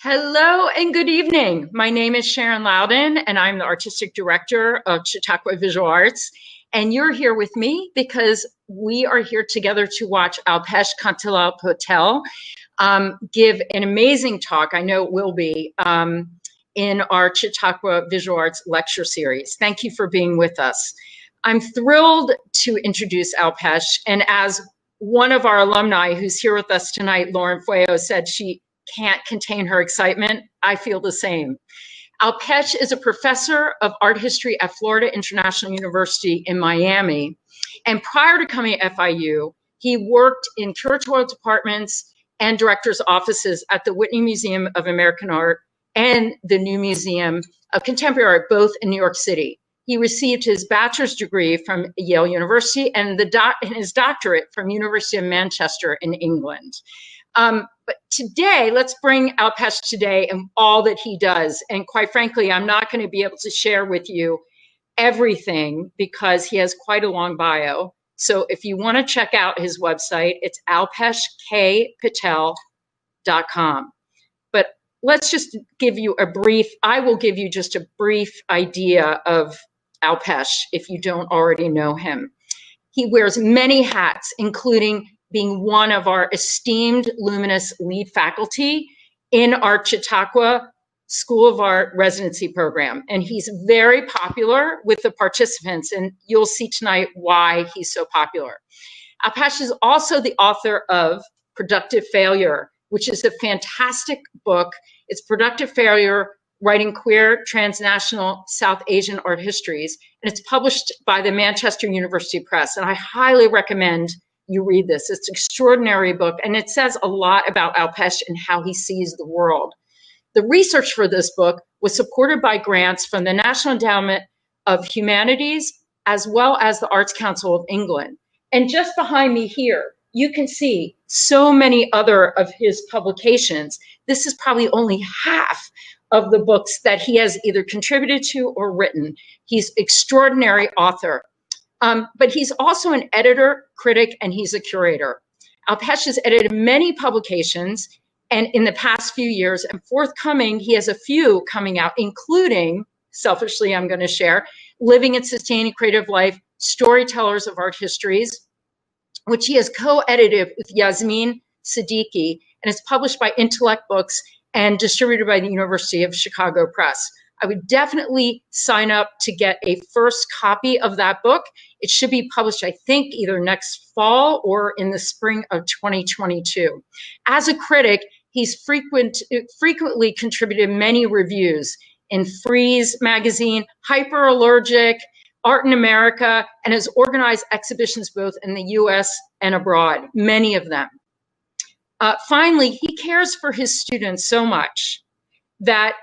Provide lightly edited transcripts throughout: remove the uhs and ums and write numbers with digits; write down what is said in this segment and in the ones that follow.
Hello and good evening. My name is Sharon Loudon and I'm the Artistic Director of Chautauqua Visual Arts. And you're here with me because we are here together to watch Alpesh Kantilal Patel give an amazing talk, I know it will be, in our Chautauqua Visual Arts lecture series. Thank you for being with us. I'm thrilled to introduce Alpesh, and as one of our alumni who's here with us tonight, Lauren Fueo, said she can't contain her excitement. I feel the same. Alpesh is a professor of art history at Florida International University in Miami. And prior to coming to FIU, he worked in curatorial departments and director's offices at the Whitney Museum of American Art and the New Museum of Contemporary Art, both in New York City. He received his bachelor's degree from Yale University and his doctorate from University of Manchester in England. But today, let's bring Alpesh today and all that he does. And quite frankly, I'm not going to be able to share with you everything because he has quite a long bio. So if you want to check out his website, it's alpeshkpatel.com. But let's just give you I will give you just a brief idea of Alpesh if you don't already know him. He wears many hats, including being one of our esteemed Luminous lead faculty in our Chautauqua School of Art residency program. And he's very popular with the participants, and you'll see tonight why he's so popular. Alpesh is also the author of Productive Failure, which is a fantastic book. It's Productive Failure, Writing Queer, Transnational, South Asian Art Histories, and it's published by the Manchester University Press. And I highly recommend you read this. It's an extraordinary book, and it says a lot about Alpesh and how he sees the world. The research for this book was supported by grants from the National Endowment of Humanities, as well as the Arts Council of England. And just behind me here, you can see so many other of his publications. This is probably only half of the books that he has either contributed to or written. He's an extraordinary author. But he's also an editor, critic, and he's a curator. Alpesh has edited many publications and in the past few years, and forthcoming, he has a few coming out, including, selfishly, I'm going to share, Living and Sustaining Creative Life, Storytellers of Art Histories, which he has co-edited with Yasmin Siddiqui, and it's published by Intellect Books and distributed by the University of Chicago Press. I would definitely sign up to get a first copy of that book. It should be published, I think, either next fall or in the spring of 2022. As a critic, he's frequently contributed many reviews in Freeze magazine, Hyperallergic, Art in America, and has organized exhibitions both in the US and abroad, many of them. Finally, he cares for his students so much that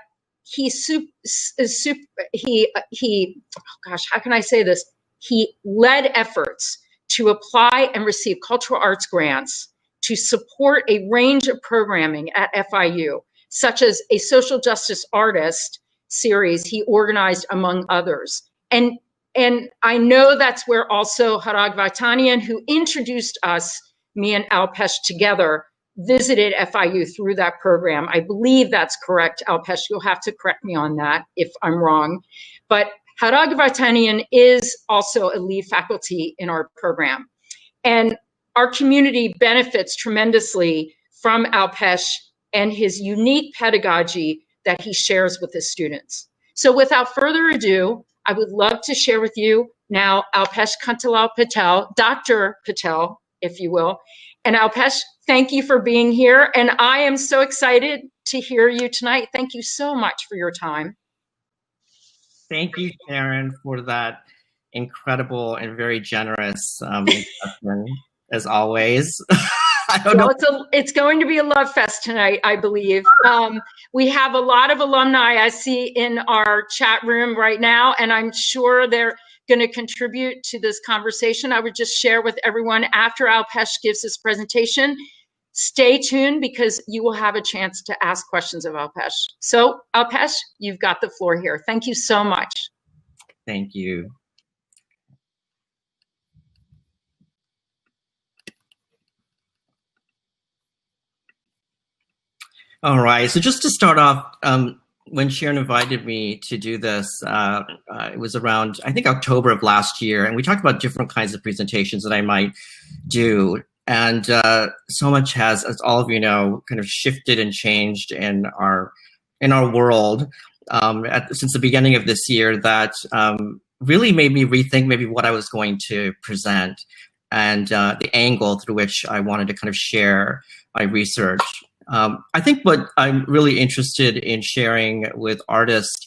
how can I say this? He led efforts to apply and receive cultural arts grants to support a range of programming at FIU, such as a social justice artist series he organized among others. And I know that's where also Harag Vaitanian, who introduced us, me and Alpesh together, visited FIU through that program. I believe that's correct, Alpesh. You'll have to correct me on that if I'm wrong. But Harag Vaitanian is also a lead faculty in our program. And our community benefits tremendously from Alpesh and his unique pedagogy that he shares with his students. So without further ado, I would love to share with you now Alpesh Kantilal Patel, Dr. Patel, if you will. And Alpesh, thank you for being here. And I am so excited to hear you tonight. Thank you so much for your time. Thank you, Sharon, for that incredible and very generous introduction, as always. I don't know. It's going to be a love fest tonight, I believe. We have a lot of alumni I see in our chat room right now, and I'm sure they're going to contribute to this conversation. I would just share with everyone after Alpesh gives his presentation, stay tuned because you will have a chance to ask questions of Alpesh. So Alpesh, you've got the floor here. Thank you so much. Thank you. All right. So just to start off, when Sharon invited me to do this, it was around, I think, October of last year, and we talked about different kinds of presentations that I might do. And so much has, as all of you know, kind of shifted and changed in our world since the beginning of this year that really made me rethink maybe what I was going to present and the angle through which I wanted to kind of share my research. I think what I'm really interested in sharing with artists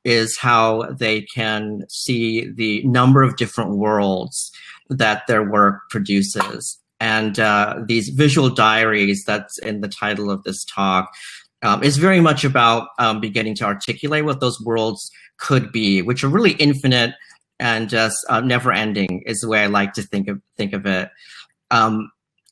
is how they can see the number of different worlds that their work produces. And these visual diaries that's in the title of this talk is very much about beginning to articulate what those worlds could be, which are really infinite and just never ending is the way I like to think of it.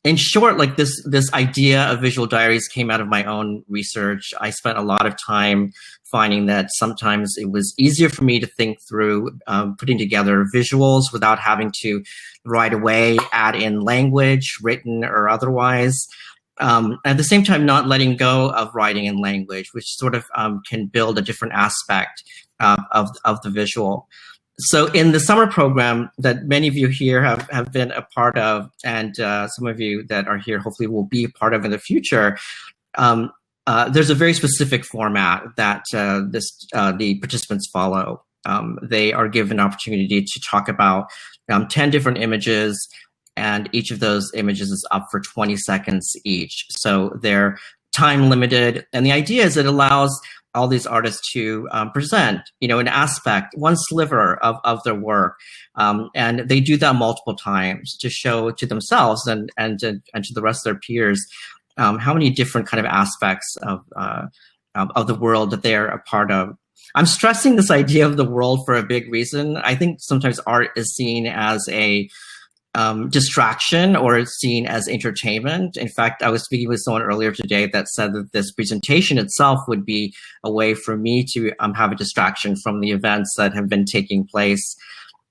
In short, like this idea of visual diaries came out of my own research. I spent a lot of time finding that sometimes it was easier for me to think through putting together visuals without having to right away add in language, written or otherwise. At the same time, not letting go of writing in language, which sort of can build a different aspect of the visual. So in the summer program that many of you here have been a part of, and some of you that are here hopefully will be a part of in the future, there's a very specific format that the participants follow. They are given an opportunity to talk about 10 different images, and each of those images is up for 20 seconds each. So they're time limited, and the idea is it allows all these artists to present, an aspect, one sliver of their work. And they do that multiple times to show to themselves and to the rest of their peers how many different kind of aspects of the world that they're a part of. I'm stressing this idea of the world for a big reason. I think sometimes art is seen as a distraction or it's seen as entertainment. In fact, I was speaking with someone earlier today that said that this presentation itself would be a way for me to have a distraction from the events that have been taking place.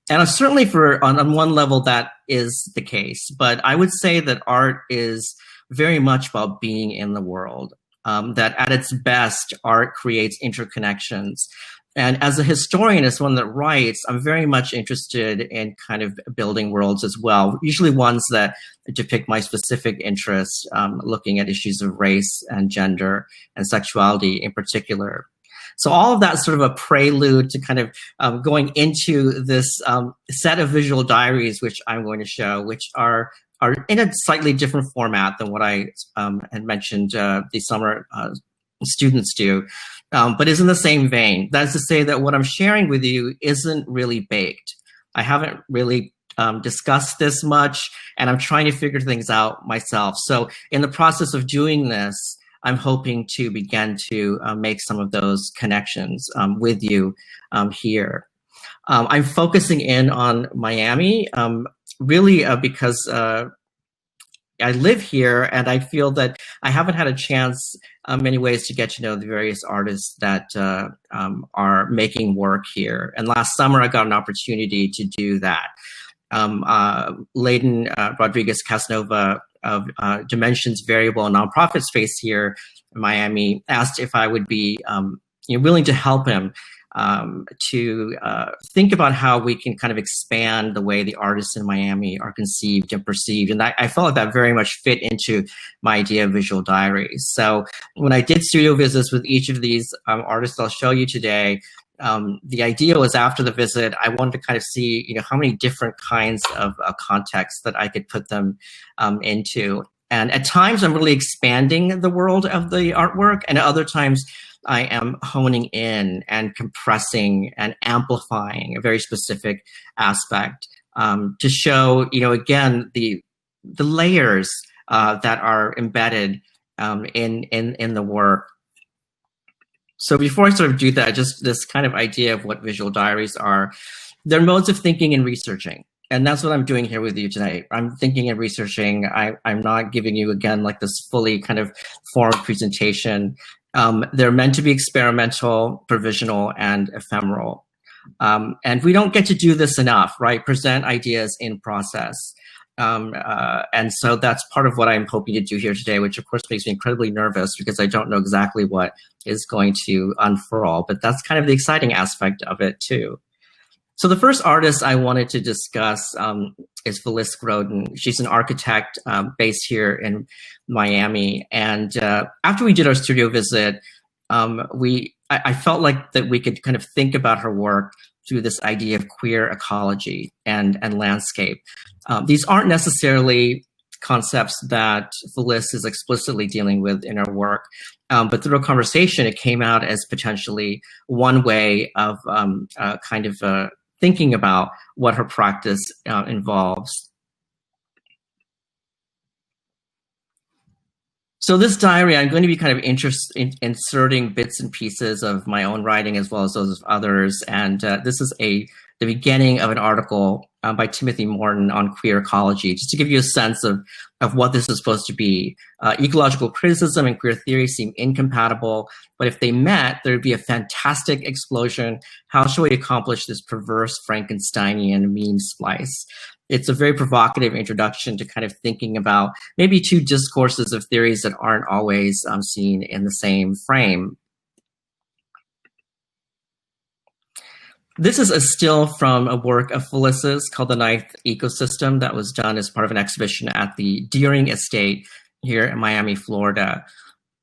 And certainly on one level that is the case, but I would say that art is very much about being in the world, that at its best, art creates interconnections. And as a historian, as one that writes, I'm very much interested in kind of building worlds as well, usually ones that depict my specific interests, looking at issues of race and gender and sexuality in particular. So all of that's sort of a prelude to kind of going into this set of visual diaries, which I'm going to show, which are in a slightly different format than what I had mentioned the summer students do. But is in the same vein. That is to say that what I'm sharing with you isn't really baked. I haven't really discussed this much, and I'm trying to figure things out myself. So in the process of doing this, I'm hoping to begin to make some of those connections with you here. I'm focusing in on Miami, really because I live here, and I feel that I haven't had a chance in many ways to get to know the various artists that are making work here. And last summer, I got an opportunity to do that. Leighton Rodriguez Casanova of Dimensions Variable Nonprofit Space here in Miami asked if I would be willing to help him to think about how we can kind of expand the way the artists in Miami are conceived and perceived. And I felt like that very much fit into my idea of visual diaries. So when I did studio visits with each of these artists I'll show you today, the idea was after the visit, I wanted to kind of see, how many different kinds of contexts that I could put them into. And at times I'm really expanding the world of the artwork, and at other times I am honing in and compressing and amplifying a very specific aspect to show, again, the layers that are embedded in the work. So before I sort of do that, just this kind of idea of what visual diaries are, they're modes of thinking and researching. And that's what I'm doing here with you tonight. I'm thinking and researching. I'm not giving you, again, like this fully kind of formed presentation. They're meant to be experimental, provisional, and ephemeral. And we don't get to do this enough, right? Present ideas in process. And so that's part of what I'm hoping to do here today, which of course makes me incredibly nervous because I don't know exactly what is going to unfurl, but that's kind of the exciting aspect of it too. So the first artist I wanted to discuss is Phyllis Groden. She's an architect based here in Miami. And after we did our studio visit, I felt like that we could kind of think about her work through this idea of queer ecology and landscape. These aren't necessarily concepts that Phyllis is explicitly dealing with in her work, but through a conversation, it came out as potentially one way of thinking about what her practice involves. So this diary, I'm going to be kind of inserting bits and pieces of my own writing as well as those of others. And this is the beginning of an article by Timothy Morton on queer ecology, just to give you a sense of what this is supposed to be. Ecological criticism and queer theory seem incompatible, but if they met, there would be a fantastic explosion. How shall we accomplish this perverse Frankensteinian meme splice? It's a very provocative introduction to kind of thinking about maybe two discourses of theories that aren't always seen in the same frame. This is a still from a work of Phyllis's called The Ninth Ecosystem that was done as part of an exhibition at the Deering Estate here in Miami, Florida.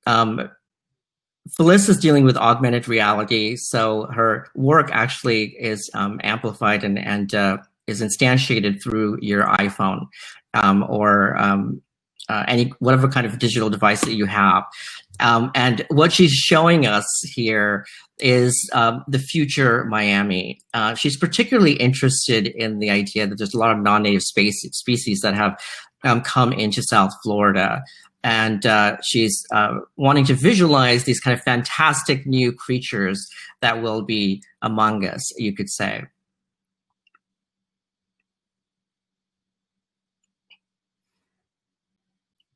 Phyllis is dealing with augmented reality, so her work actually is amplified and is instantiated through your iPhone or whatever kind of digital device that you have. And what she's showing us here is the future Miami. She's particularly interested in the idea that there's a lot of non-native species that have come into South Florida. And she's wanting to visualize these kind of fantastic new creatures that will be among us, you could say.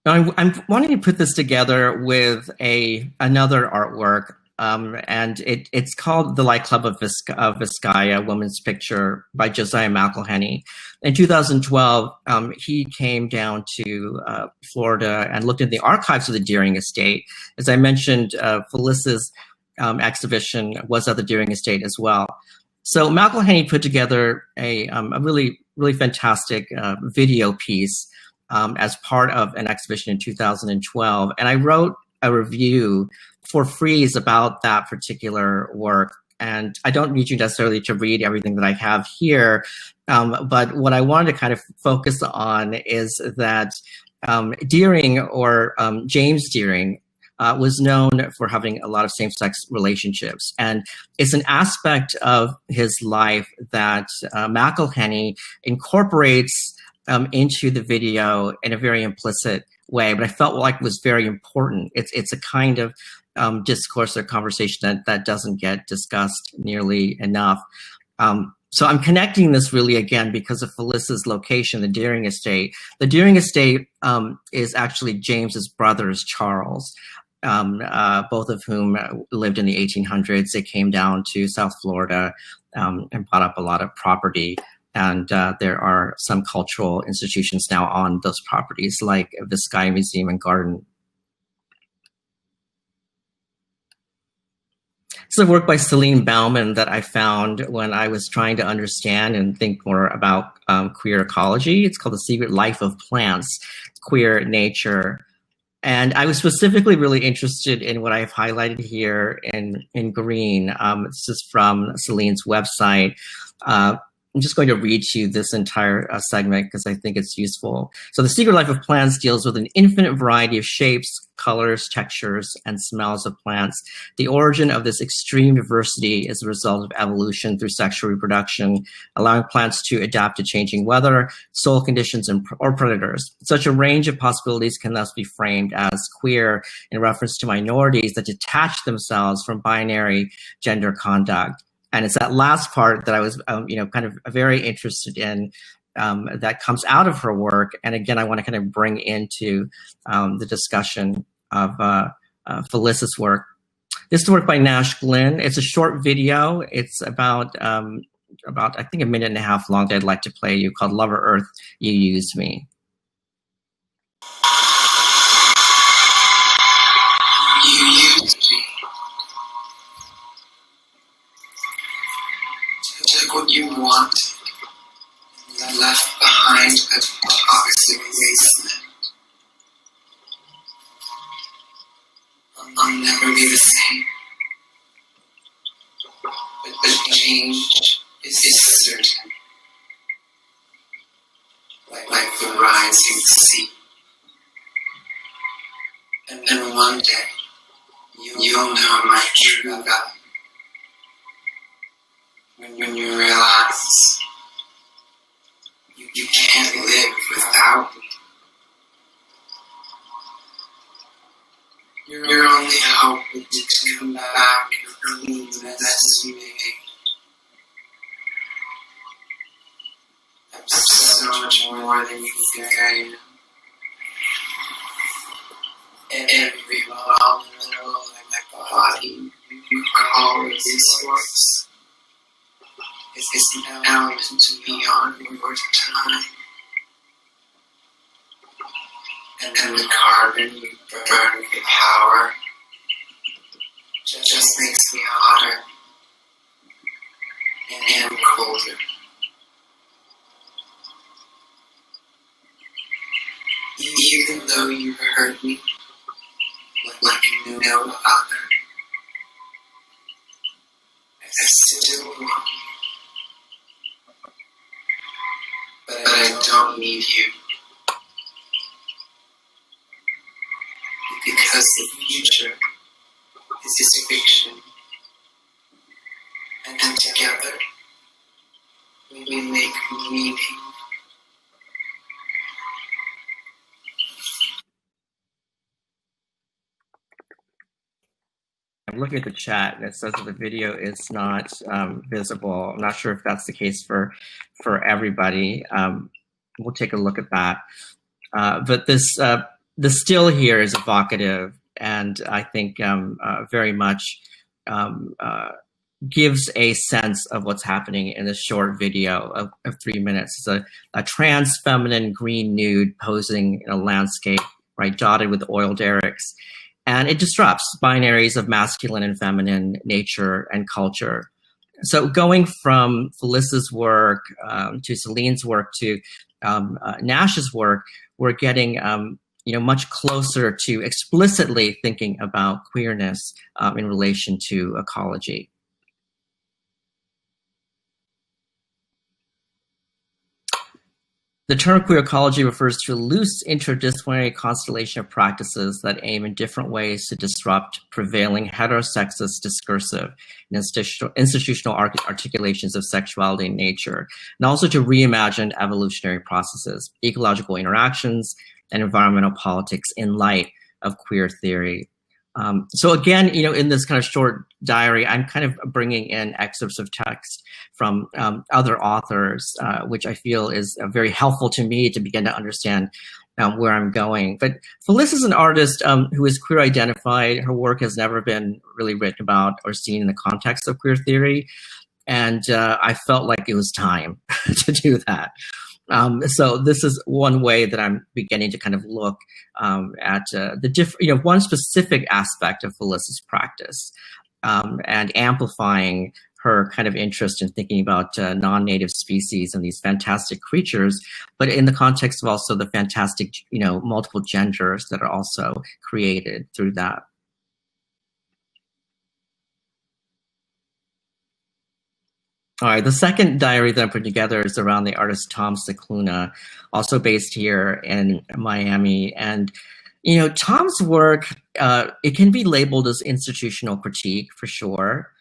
Now, I'm wanting to put this together with another artwork, and it's called The Light Club of Vizcaya, Woman's Picture by Josiah McElhenney. In 2012, he came down to Florida and looked at the archives of the Deering Estate. As I mentioned, Phyllis's exhibition was at the Deering Estate as well. So McElhenney put together a really, really fantastic video piece as part of an exhibition in 2012. And I wrote a review for Freeze about that particular work. And I don't need you necessarily to read everything that I have here, but what I wanted to kind of focus on is that Deering, or James Deering, was known for having a lot of same-sex relationships. And it's an aspect of his life that McElhenney incorporates into the video in a very implicit way, but I felt like it was very important. It's a kind of discourse or conversation that doesn't get discussed nearly enough. So I'm connecting this really again because of Phyllis's location, the Deering Estate. The Deering Estate is actually James's brothers, Charles, both of whom lived in the 1800s. They came down to South Florida and bought up a lot of property. And there are some cultural institutions now on those properties, like the Sky Museum and Garden. It's a work by Celine Bauman that I found when I was trying to understand and think more about queer ecology. It's called The Secret Life of Plants, Queer Nature. And I was specifically really interested in what I've highlighted here in green. This is from Celine's website. I'm just going to read to you this entire segment because I think it's useful. So The Secret Life of Plants deals with an infinite variety of shapes, colors, textures, and smells of plants. The origin of this extreme diversity is the result of evolution through sexual reproduction, allowing plants to adapt to changing weather, soil conditions, or predators. Such a range of possibilities can thus be framed as queer in reference to minorities that detach themselves from binary gender conduct. And it's that last part that I was, kind of very interested in that comes out of her work. And again, I want to kind of bring into the discussion of Phyllis's work. This is work by Nash Glynn. It's a short video. It's about about, I think, a minute and a half long that I'd like to play you called Lover Earth, You Used Me. You used me. Took what you wanted and left behind a toxic wasteland. I'll never be the same. But change is certain. Like the rising sea. And one day, you'll know my true value. When you realize you can't live without me. Your only hope is to come back and clean the mess you made. I'm so much more than you think I am. Every molecule of my body, you always source. It's an element beyond your time. And the carbon you burn for power just makes me hotter and colder. Even though you hurt me like no other, I still want you. But I don't need you. Because the future is fiction. And together, we make meaning. I'm looking at the chat and it says that the video is not visible. I'm not sure if that's the case for everybody. We'll take a look at that. But this the still here is evocative, and I think very much gives a sense of what's happening in this short video of 3 minutes. It's a trans feminine green nude posing in a landscape, right, dotted with oil derricks. And it disrupts binaries of masculine and feminine nature and culture. So going from Felissa's work to Celine's work to Nash's work, we're getting much closer to explicitly thinking about queerness in relation to ecology. The term queer ecology refers to a loose interdisciplinary constellation of practices that aim in different ways to disrupt prevailing heterosexist discursive and institutional articulations of sexuality and nature, and also to reimagine evolutionary processes, ecological interactions, and environmental politics in light of queer theory. So again, in this kind of short diary, I'm kind of bringing in excerpts of text from other authors, which I feel is very helpful to me to begin to understand where I'm going. But Felissa is an artist who is queer identified. Her work has never been really written about or seen in the context of queer theory. And I felt like it was time to do that. So this is one way that I'm beginning to kind of look at the different, one specific aspect of Felissa's practice and amplifying her kind of interest in thinking about non-native species and these fantastic creatures, but in the context of also the fantastic, multiple genders that are also created through that. All right, the second diary that I'm putting together is around the artist Tom Cicluna, also based here in Miami. And, Tom's work, it can be labeled as institutional critique for sure.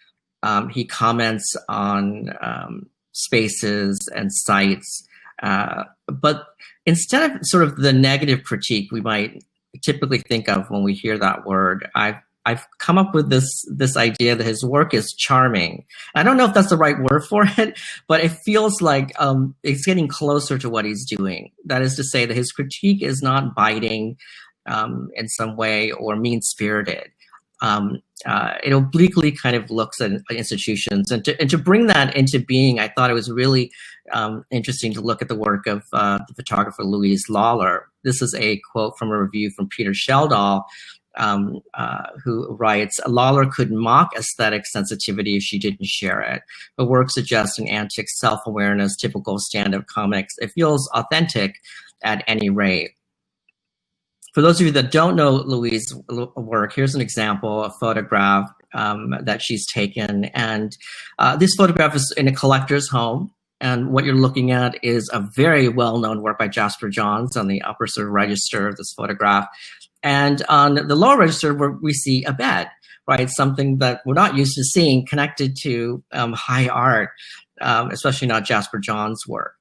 He comments on spaces and sites, but instead of sort of the negative critique we might typically think of when we hear that word, I've come up with this idea that his work is charming. I don't know if that's the right word for it, but it feels like it's getting closer to what he's doing. That is to say that his critique is not biting in some way or mean-spirited. it obliquely kind of looks at institutions, and to bring that into being, I thought it was really interesting to look at the work of the photographer Louise Lawler. This is a quote from a review from Peter Sheldall, who writes, Lawler could mock aesthetic sensitivity if she didn't share it. Her work suggests an antic self-awareness typical of stand-up comics. It feels authentic at any rate. For those of you that don't know Louise's work, here's an example, a photograph that she's taken. And this photograph is in a collector's home. And what you're looking at is a very well-known work by Jasper Johns on the upper sort of register of this photograph. And on the lower register, where we see a bed, right? Something that we're not used to seeing connected to high art, especially not Jasper Johns' work.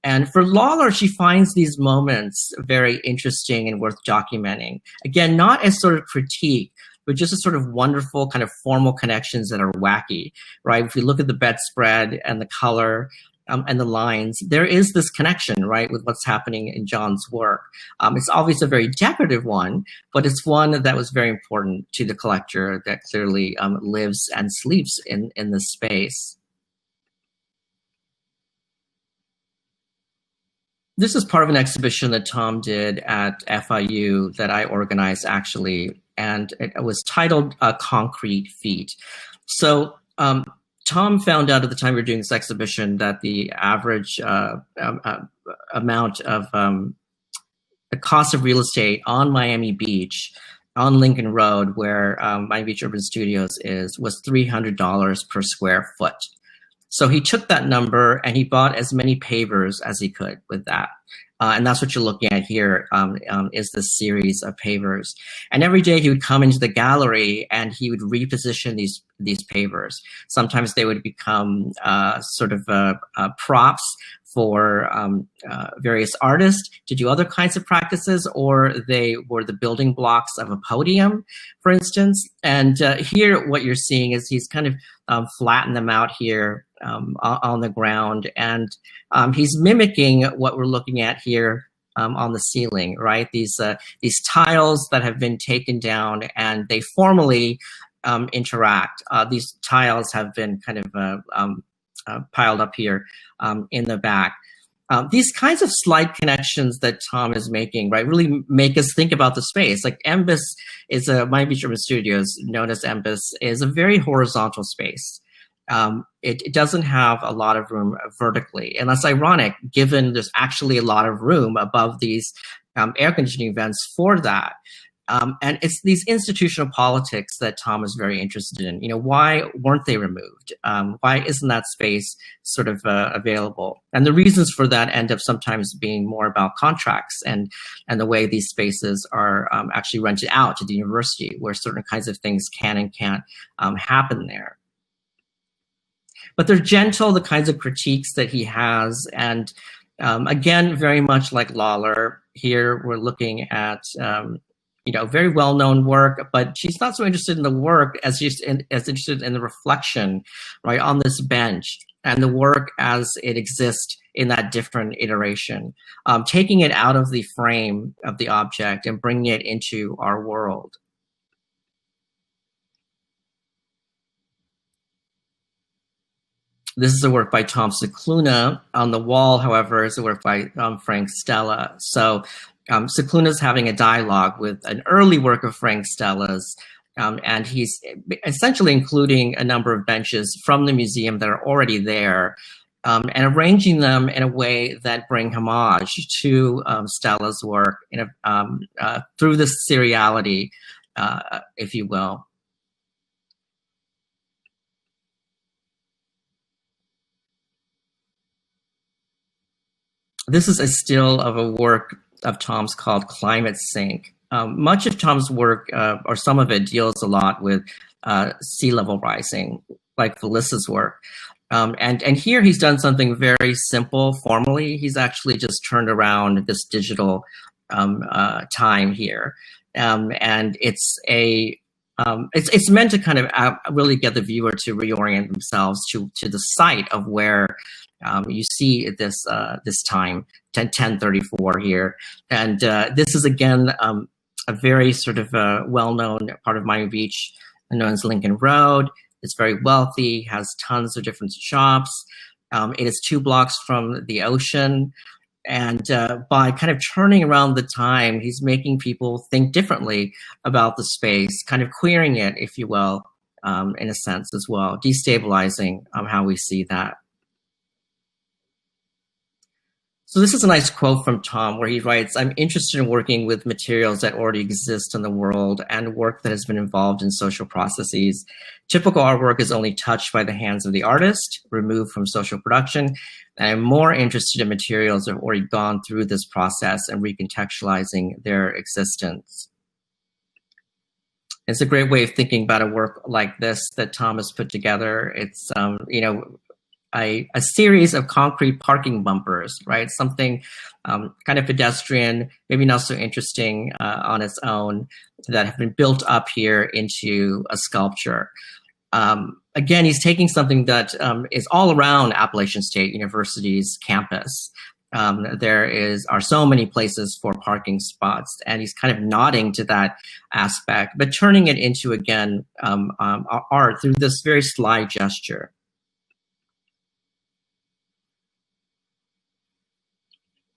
And for Lawler, she finds these moments very interesting and worth documenting. Again, not as sort of critique, but just as sort of wonderful kind of formal connections that are wacky, right? If you look at the bedspread and the color and the lines, there is this connection, right, with what's happening in John's work. It's obviously a very decorative one, but it's one that was very important to the collector that clearly lives and sleeps in this space. This is part of an exhibition that Tom did at FIU that I organized, actually, and it was titled Concrete Feet. So Tom found out at the time we were doing this exhibition that the average amount of the cost of real estate on Miami Beach, on Lincoln Road, where Miami Beach Urban Studios is, was $300 per square foot. So he took that number and he bought as many pavers as he could with that. And that's what you're looking at here, is this series of pavers. And every day he would come into the gallery and he would reposition these pavers. Sometimes they would become sort of props for various artists to do other kinds of practices, or they were the building blocks of a podium, for instance. And here what you're seeing is he's kind of flattened them out here on the ground, and he's mimicking what we're looking at here on the ceiling, right? These tiles that have been taken down and they formally interact. These tiles have been kind of piled up here in the back. These kinds of slight connections that Tom is making, right, really make us think about the space. Like Embus is Miami Beach Urban Studios, known as Embus, is a very horizontal space. It doesn't have a lot of room vertically, and that's ironic given there's actually a lot of room above these air conditioning vents for that. And it's these institutional politics that Tom is very interested in. You know, why weren't they removed? Why isn't that space sort of available? And the reasons for that end up sometimes being more about contracts and the way these spaces are actually rented out to the university, where certain kinds of things can and can't happen there. But they're gentle, the kinds of critiques that he has. And again, very much like Lawler, here we're looking at very well-known work, but she's not so interested in the work as she's as interested in the reflection, right, on this bench, and the work as it exists in that different iteration, taking it out of the frame of the object and bringing it into our world. This is a work by Tom Cicluna. On the wall, however, is a work by Frank Stella. So Cicluna's having a dialogue with an early work of Frank Stella's, and he's essentially including a number of benches from the museum that are already there, and arranging them in a way that bring homage to Stella's work through this seriality, if you will. This is a still of a work of Tom's called Climate Sink. Much of Tom's work, or some of it, deals a lot with sea level rising, like Felissa's work. And here he's done something very simple formally. He's actually just turned around this digital time here. And it's meant to kind of really get the viewer to reorient themselves to the site of where you see this time, 1034 here. And this is, again, a very sort of well-known part of Miami Beach, known as Lincoln Road. It's very wealthy, has tons of different shops. It is 2 blocks from the ocean. And by kind of turning around the time, he's making people think differently about the space, kind of queering it, if you will, in a sense as well, destabilizing how we see that. So this is a nice quote from Tom where he writes, "I'm interested in working with materials that already exist in the world and work that has been involved in social processes. Typical artwork is only touched by the hands of the artist, removed from social production. And I'm more interested in materials that have already gone through this process and recontextualizing their existence." It's a great way of thinking about a work like this that Tom has put together. It's, you know, a series of concrete parking bumpers, right? Something kind of pedestrian, maybe not so interesting on its own, that have been built up here into a sculpture. Again, he's taking something that is all around Appalachian State University's campus. There are so many places for parking spots, and he's kind of nodding to that aspect, but turning it into, again, art through this very sly gesture.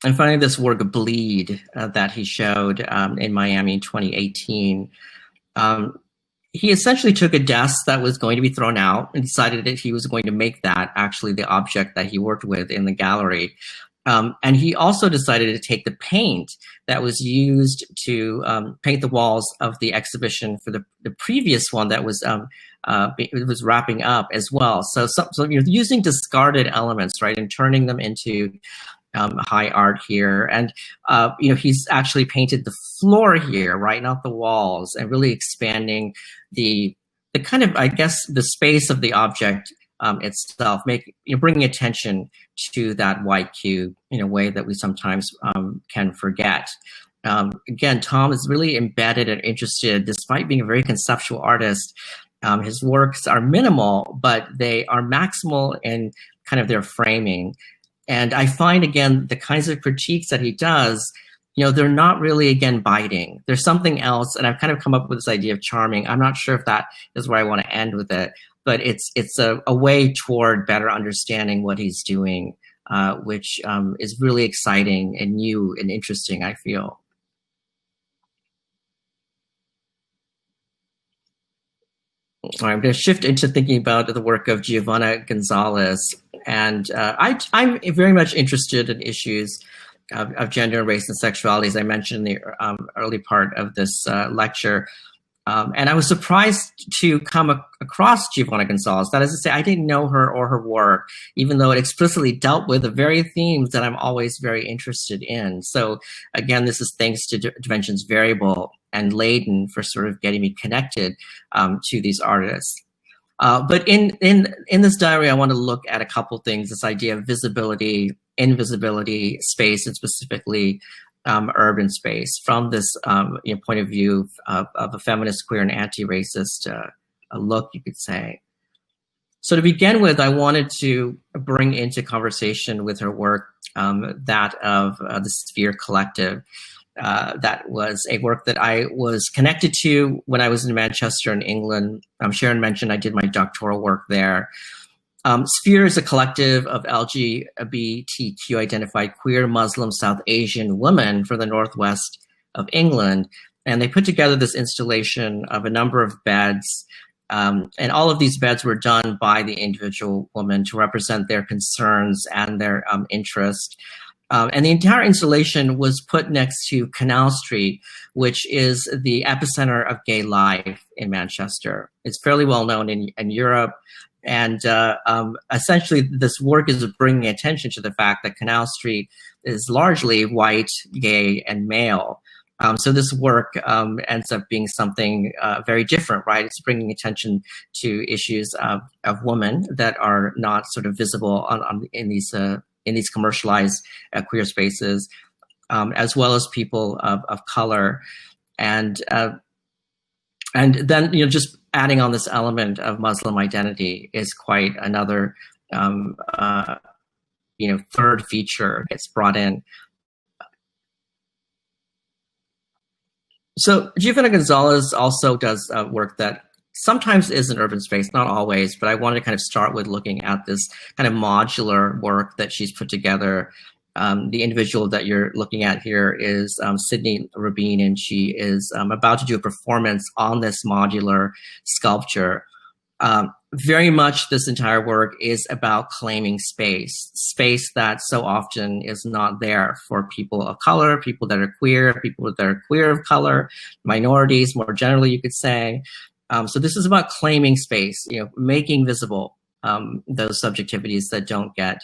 And finally, this work, Bleed, that he showed in Miami in 2018. He essentially took a desk that was going to be thrown out and decided that he was going to make that actually the object that he worked with in the gallery. And he also decided to take the paint that was used to paint the walls of the exhibition for the previous one that was it was wrapping up as well. So you're using discarded elements, right, and turning them into high art here. And, you know, he's actually painted the floor here, right, not the walls, and really expanding the kind of, I guess, the space of the object itself, bringing attention to that white cube in a way that we sometimes can forget. Again, Tom is really embedded and interested, despite being a very conceptual artist. His works are minimal, but they are maximal in kind of their framing. And I find, again, the kinds of critiques that he does, you know, they're not really, again, biting. There's something else, and I've kind of come up with this idea of charming. I'm not sure if that is where I want to end with it, but it's a way toward better understanding what he's doing, which is really exciting and new and interesting, I feel. I'm going to shift into thinking about the work of Giovanna Gonzalez. And I'm very much interested in issues of gender, race, and sexuality, as I mentioned in the early part of this lecture. And I was surprised to come across Giovanna Gonzalez. That is to say, I didn't know her or her work, even though it explicitly dealt with the very themes that I'm always very interested in. So again, this is thanks to Dimensions Variable and Layden for sort of getting me connected to these artists. But in this diary, I want to look at a couple things, this idea of visibility, invisibility, space, and specifically urban space from this point of view of a feminist, queer, and anti-racist look, you could say. So to begin with, I wanted to bring into conversation with her work that of the Sphere Collective. That was a work that I was connected to when I was in Manchester in England. Sharon mentioned I did my doctoral work there. Sphere is a collective of LGBTQ identified queer Muslim South Asian women from the northwest of England. And they put together this installation of a number of beds. And all of these beds were done by the individual women to represent their concerns and their interest. And the entire installation was put next to Canal Street, which is the epicenter of gay life in Manchester. It's fairly well known in Europe. And essentially, this work is bringing attention to the fact that Canal Street is largely white, gay, and male. So this work ends up being something very different, right? It's bringing attention to issues of women that are not sort of visible in these commercialized queer spaces, as well as people of color, and then just adding on this element of Muslim identity is quite another third feature gets brought in. So Giovanna Gonzalez also does work that sometimes is in urban space, not always, but I wanted to kind of start with looking at this kind of modular work that she's put together. The individual that you're looking at here is Sydney Ravine, and she is about to do a performance on this modular sculpture. Very much this entire work is about claiming space that so often is not there for people of color, people that are queer, people that are queer of color, minorities more generally, you could say. So this is about claiming space, making visible those subjectivities that don't get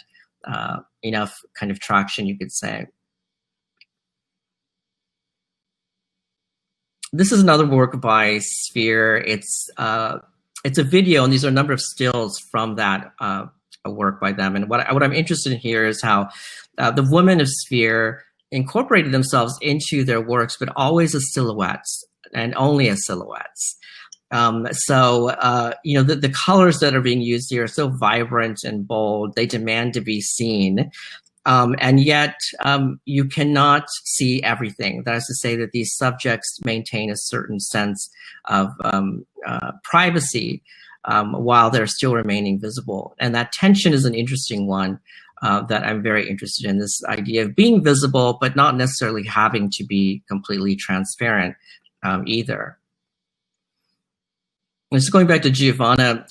enough kind of traction, you could say. This is another work by Sphere. It's a video, and these are a number of stills from that work by them. And what I'm interested in here is how the women of Sphere incorporated themselves into their works, but always as silhouettes and only as silhouettes. The colors that are being used here are so vibrant and bold. They demand to be seen. And yet you cannot see everything. That is to say that these subjects maintain a certain sense of privacy while they're still remaining visible. And that tension is an interesting one that I'm very interested in, this idea of being visible, but not necessarily having to be completely transparent either. And so going back to Giovanna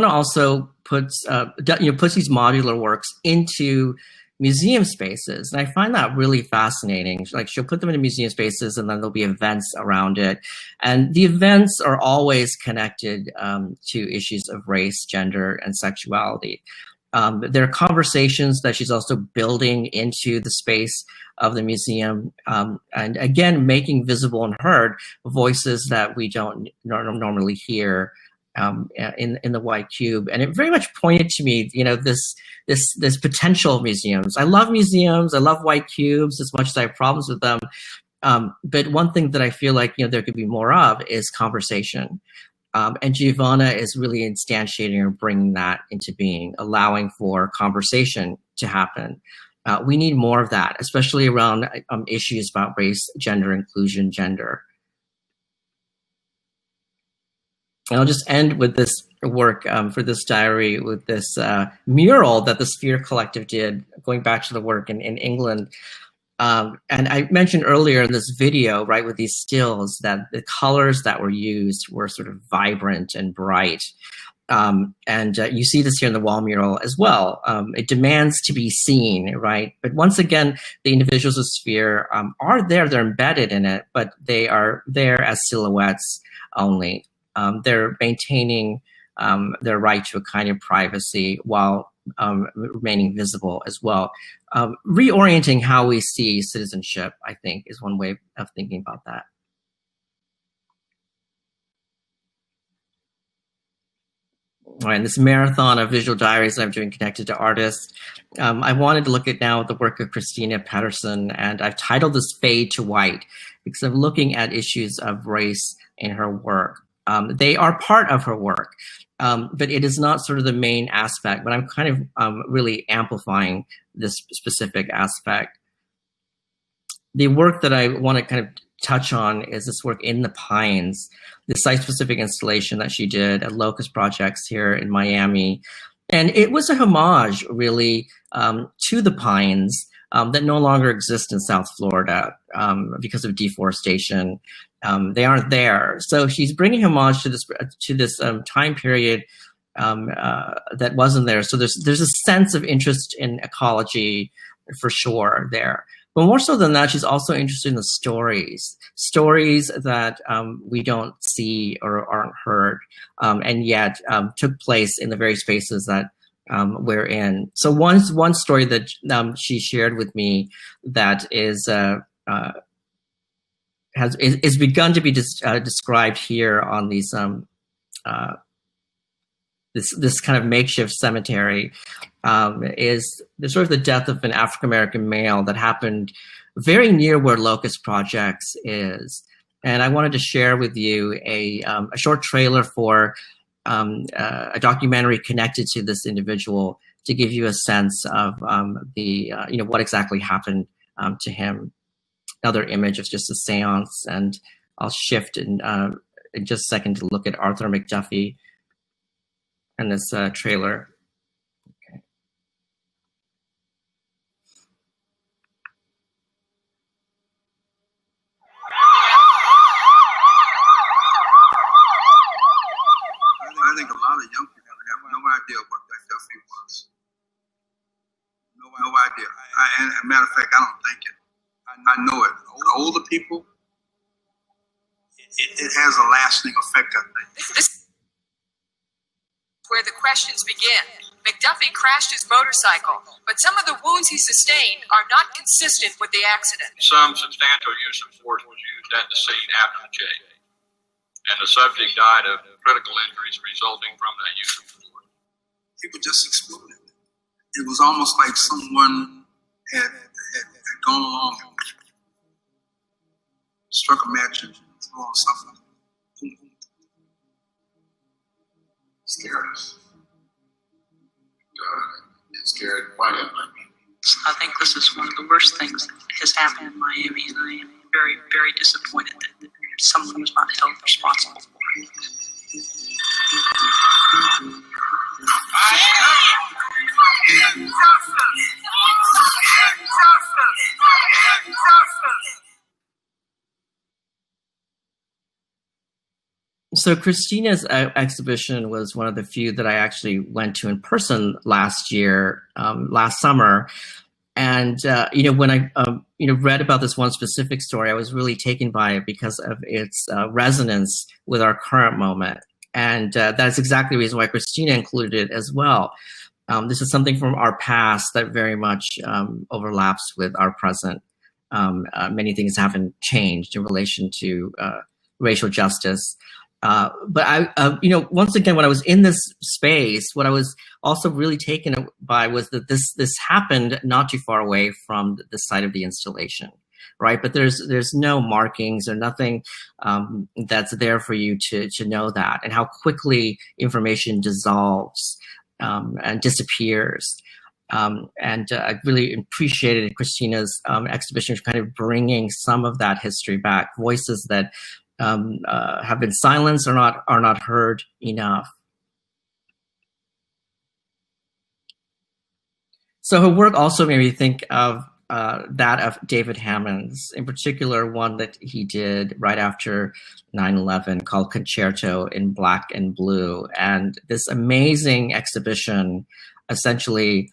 also puts these modular works into museum spaces. And I find that really fascinating. Like, she'll put them into museum spaces and then there'll be events around it. And the events are always connected to issues of race, gender, and sexuality. There are conversations that she's also building into the space of the museum. And again, making visible and heard voices that we don't normally hear in the white cube. And it very much pointed to me, this potential of museums. I love museums. I love white cubes as much as I have problems with them. But one thing that I feel like, there could be more of is conversation. And Giovanna is really instantiating or bringing that into being, allowing for conversation to happen. We need more of that, especially around issues about race, gender, inclusion, gender. And I'll just end with this work for this diary with this mural that the Sphere Collective did, going back to the work in England. And I mentioned earlier in this video, right, with these stills, that the colors that were used were sort of vibrant and bright. You see this here in the wall mural as well. It demands to be seen, right? But once again, the individuals of Sphere are there, they're embedded in it, but they are there as silhouettes only. They're maintaining their right to a kind of privacy while remaining visible as well. Reorienting how we see citizenship, I think, is one way of thinking about that. All right, this marathon of visual diaries that I'm doing connected to artists, I wanted to look at now the work of Christina Patterson, and I've titled this Fade to White because I'm looking at issues of race in her work. They are part of her work, but it is not sort of the main aspect, but I'm kind of really amplifying this specific aspect. The work that I want to kind of touch on is this work in the Pines, the site-specific installation that she did at Locust Projects here in Miami. And it was a homage, really, to the Pines that no longer exist in South Florida because of deforestation. They aren't there. So she's bringing homage to this time period that wasn't there. So there's a sense of interest in ecology for sure there. But more so than that, she's also interested in the stories that we don't see or aren't heard, and yet took place in the very spaces that we're in. So one story that she shared with me that is begun to be described here on these this kind of makeshift cemetery is the sort of the death of an African-American male that happened very near where Locust Projects is. And I wanted to share with you a short trailer for a documentary connected to this individual to give you a sense of what exactly happened to him. Another image of just a seance and I'll shift in just a second to look at Arthur McDuffie and this trailer. Okay. I think a lot of young people have no idea what McDuffie was. No idea. And as a matter of fact, I don't think it. I know it. Older people, it has a lasting effect, I think. This is where the questions begin. McDuffie crashed his motorcycle, but some of the wounds he sustained are not consistent with the accident. Some substantial use of force was used at the scene after the chase, and the subject died of critical injuries resulting from that use of force. People just exploded. It was almost like someone had gone along and struck a match and threw on something. Scared us. It scared quite a bit. I think this is one of the worst things that has happened in Miami, and I am very, very disappointed that someone was not held responsible for it. So Christina's exhibition was one of the few that I actually went to in person last summer. And, when I, read about this one specific story, I was really taken by it because of its resonance with our current moment. And that's exactly the reason why Christina included it as well. This is something from our past that very much overlaps with our present. Many things haven't changed in relation to racial justice. But I, once again, when I was in this space, what I was also really taken by was that this happened not too far away from the site of the installation, right? But there's no markings or nothing that's there for you to know that, and how quickly information dissolves and disappears. And I really appreciated Christina's exhibition, kind of bringing some of that history back, voices that have been silenced or are not heard enough. So her work also made me think of that of David Hammond's, in particular one that he did right after 9/11 called Concerto in Black and Blue. And this amazing exhibition essentially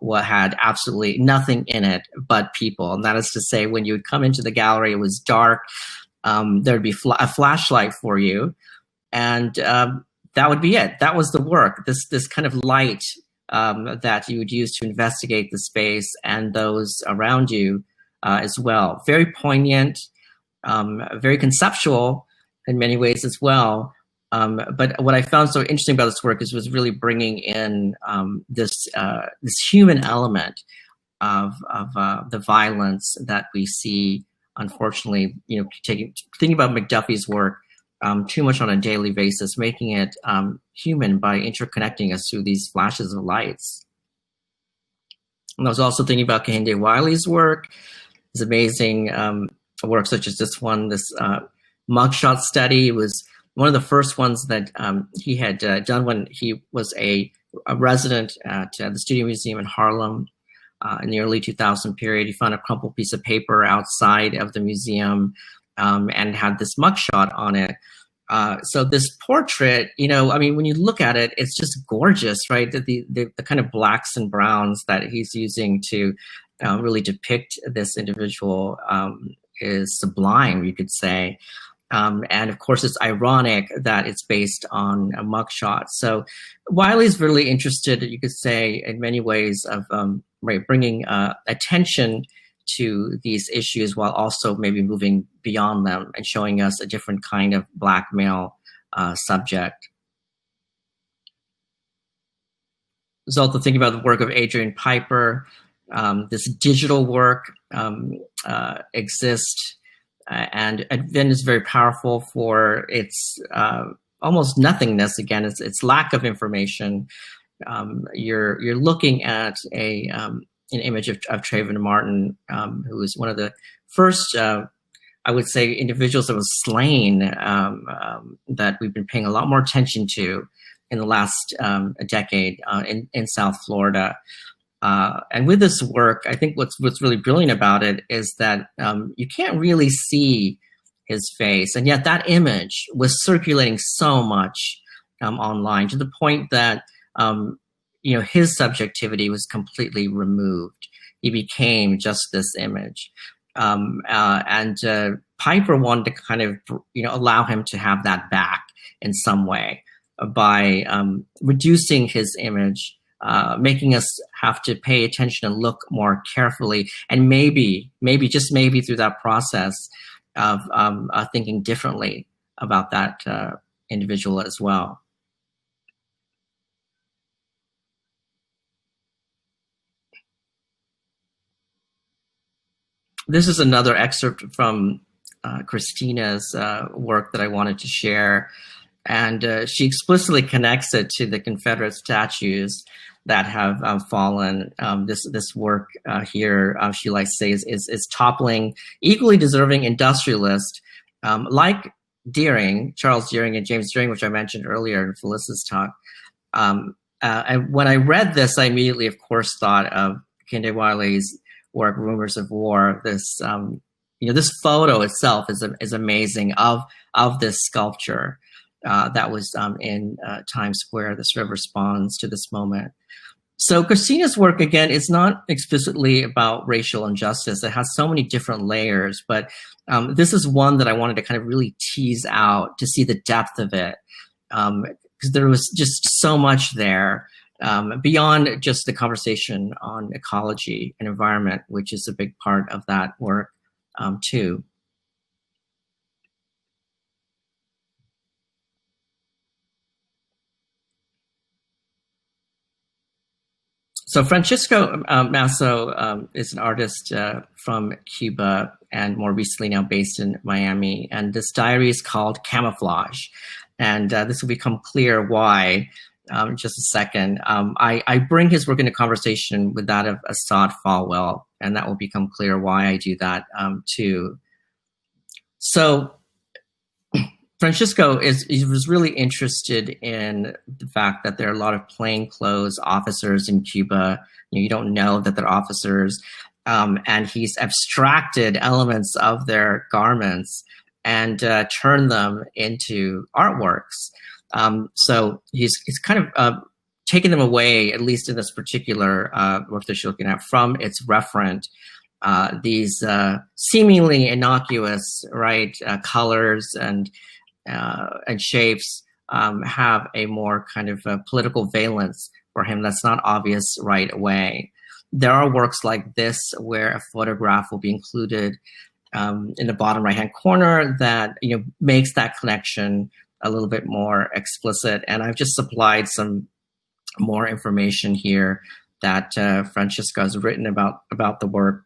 what had absolutely nothing in it but people. And that is to say, when you would come into the gallery, it was dark. There'd be a flashlight for you, and that would be it. That was the work. This kind of light that you would use to investigate the space and those around you as well. Very poignant, very conceptual in many ways as well. But what I found so interesting about this work was really bringing in this human element of the violence that we see. Unfortunately, thinking about McDuffie's work too much on a daily basis, making it human by interconnecting us through these flashes of lights. And I was also thinking about Kehinde Wiley's work, his amazing work such as this one, this mugshot study. It was one of the first ones that he had done when he was a resident at the Studio Museum in Harlem. In the early 2000 period, he found a crumpled piece of paper outside of the museum and had this mugshot on it. So this portrait, when you look at it, it's just gorgeous, right? The kind of blacks and browns that he's using to really depict this individual is sublime, you could say. And of course, it's ironic that it's based on a mugshot. So Wiley's really interested, you could say, in many ways of bringing attention to these issues while also maybe moving beyond them and showing us a different kind of Black male subject. I was also thinking about the work of Adrien Piper. This digital work exists, and Advent is very powerful for its almost nothingness. Again, its lack of information. You're looking at an image of Trayvon Martin, who was one of the first I would say, individuals that was slain that we've been paying a lot more attention to in the last decade in South Florida. And with this work, I think what's really brilliant about it is that you can't really see his face, and yet that image was circulating so much online, to the point that his subjectivity was completely removed. He became just this image. And Piper wanted to kind of allow him to have that back in some way by reducing his image, making us have to pay attention and look more carefully, and maybe just maybe through that process of thinking differently about that individual as well. This is another excerpt from Christina's work that I wanted to share. And she explicitly connects it to the Confederate statues that have fallen. This work here, she likes to say, is toppling equally deserving industrialists like Deering, Charles Deering and James Deering, which I mentioned earlier in Felicia's talk. And when I read this, I immediately, of course, thought of Kinde Wile's work, Rumors of War. This this photo itself is amazing of this sculpture that was in Times Square. This sort of responds to this moment. So Christina's work, again, is not explicitly about racial injustice. It has so many different layers, but this is one that I wanted to kind of really tease out to see the depth of it, because there was just so much there. Beyond just the conversation on ecology and environment, which is a big part of that work too. So Francisco Masso is an artist from Cuba and more recently now based in Miami. And this diary is called Camouflage. And this will become clear why. Just a second. I bring his work into conversation with that of Assad Falwell, and that will become clear why I do that too. So Francisco was really interested in the fact that there are a lot of plainclothes officers in Cuba. You don't know that they're officers, and he's abstracted elements of their garments and turned them into artworks. So he's kind of taken them away, at least in this particular work that you're looking at, from its referent. These seemingly innocuous, right, colors and shapes have a more kind of political valence for him that's not obvious right away. There are works like this where a photograph will be included in the bottom right-hand corner that makes that connection a little bit more explicit. And I've just supplied some more information here that Francisco has written about the work.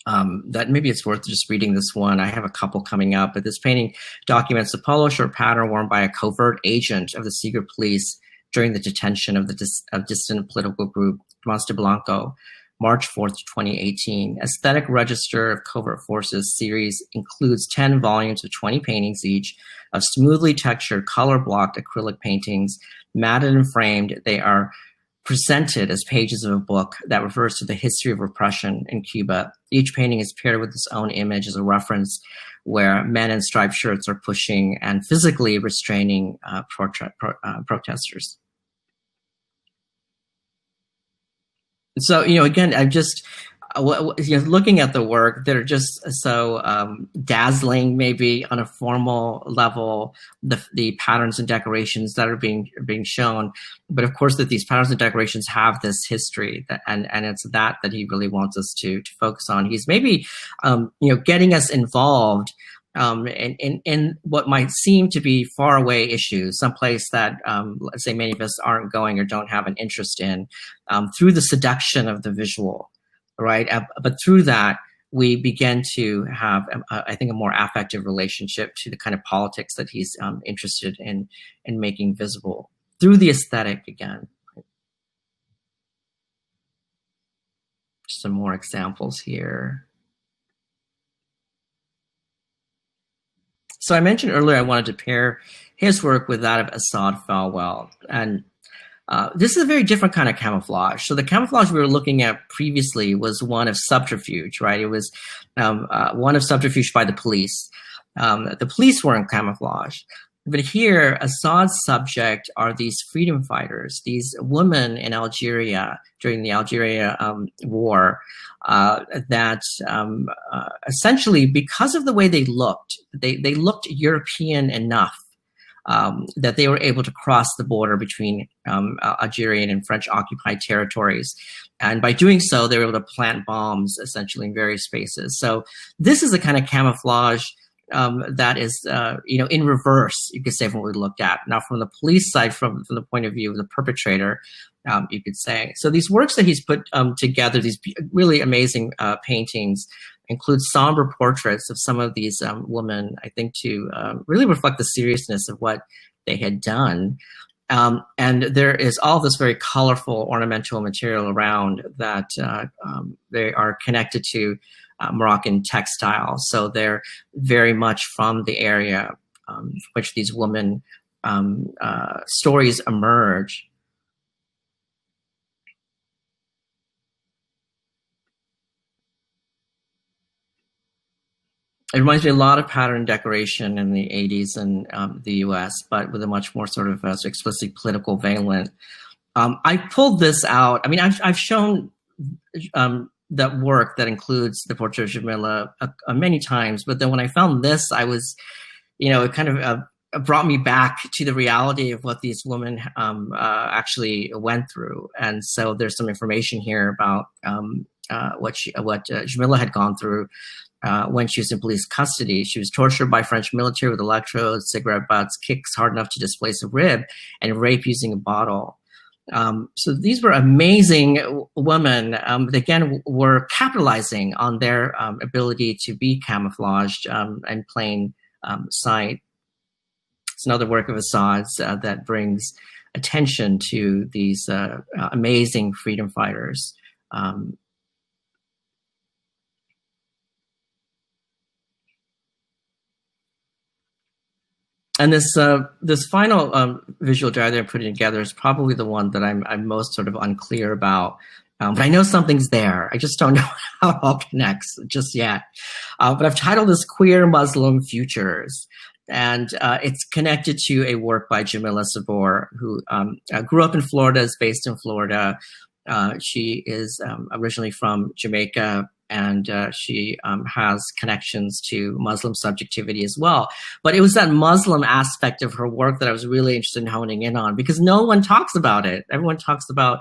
That maybe it's worth just reading this one. I have a couple coming up, but this painting documents the polo shirt pattern worn by a covert agent of the secret police during the detention of the dissident political group Mas de Blanco, March 4th, 2018. Aesthetic Register of Covert Forces series includes 10 volumes of 20 paintings each of smoothly textured, color-blocked acrylic paintings, matted and framed. They are presented as pages of a book that refers to the history of repression in Cuba. Each painting is paired with its own image as a reference where men in striped shirts are pushing and physically restraining protesters. So, again, I'm just looking at the work, they're just so dazzling, maybe on a formal level, the patterns and decorations that are being shown. But of course, that these patterns and decorations have this history, and it's that he really wants us to focus on. He's maybe, getting us involved in what might seem to be far away issues, someplace that, let's say, many of us aren't going or don't have an interest in, through the seduction of the visual. Right, but through that, we begin to have, I think, a more affective relationship to the kind of politics that he's interested in making visible through the aesthetic again. Some more examples here. So I mentioned earlier I wanted to pair his work with that of Asad Falwell. And this is a very different kind of camouflage. So the camouflage we were looking at previously was one of subterfuge, right? It was one of subterfuge by the police. The police were in camouflage. But here, Assad's subject are these freedom fighters, these women in Algeria during the Algeria war that essentially, because of the way they looked European enough that they were able to cross the border between Algerian and French occupied territories. And by doing so, they were able to plant bombs essentially in various spaces. So this is the kind of camouflage that is, in reverse, you could say, from what we looked at. Now, from the police side, from the point of view of the perpetrator, you could say. So these works that he's put together, these really amazing paintings, include somber portraits of some of these women, I think, to really reflect the seriousness of what they had done. And there is all this very colorful ornamental material around that they are connected to Moroccan textiles. So they're very much from the area from which these women stories emerge. It reminds me a lot of pattern decoration in the 80s in the US, but with a much more sort of explicitly political valent. I pulled this out. I mean, I've shown that work that includes the portrait of Jamila many times, but then when I found this, I was, it kind of brought me back to the reality of what these women actually went through. And so there's some information here about what Jamila had gone through when she was in police custody. She was tortured by French military with electrodes, cigarette butts, kicks hard enough to displace a rib, and rape using a bottle. So these were amazing women that, again, were capitalizing on their ability to be camouflaged in plain sight. It's another work of Assad's that brings attention to these amazing freedom fighters. And this final visual diary that I'm putting together is probably the one that I'm most sort of unclear about. But I know something's there. I just don't know how it all connects just yet. But I've titled this Queer Muslim Futures. And it's connected to a work by Jamila Sabor, who grew up in Florida, is based in Florida. She is originally from Jamaica, and she has connections to Muslim subjectivity as well. But it was that Muslim aspect of her work that I was really interested in honing in on, because no one talks about it. Everyone talks about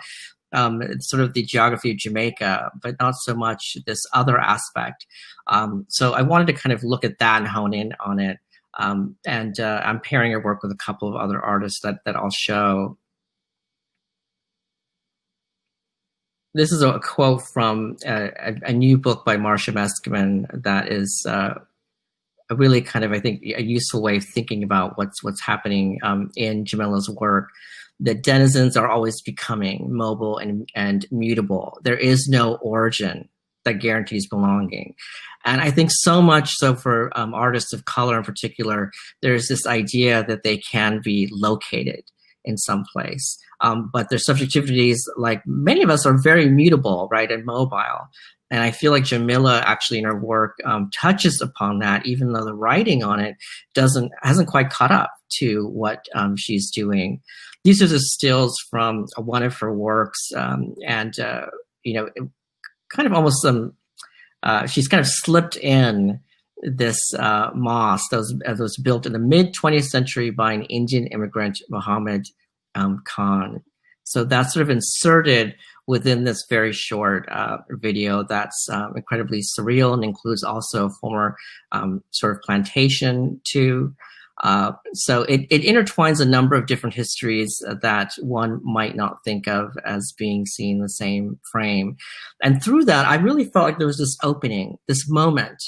sort of the geography of Jamaica, but not so much this other aspect. So I wanted to kind of look at that and hone in on it. And I'm pairing her work with a couple of other artists that I'll show. This is a quote from a new book by Marcia Meskimen that is a really kind of, I think, a useful way of thinking about what's happening in Jamila's work. That denizens are always becoming mobile and mutable. There is no origin that guarantees belonging. And I think so much so for artists of color in particular, there's this idea that they can be located in some place. But their subjectivities, like many of us, are very mutable, right, and mobile. And I feel like Jamila actually in her work touches upon that, even though the writing on it hasn't quite caught up to what she's doing. These are the stills from one of her works, and kind of almost she's kind of slipped in this mosque that was built in the mid-20th century by an Indian immigrant, Muhammad Khan. So that's sort of inserted within this very short video that's incredibly surreal and includes also a former sort of plantation too. So it intertwines a number of different histories that one might not think of as being seen in the same frame. And through that, I really felt like there was this opening, this moment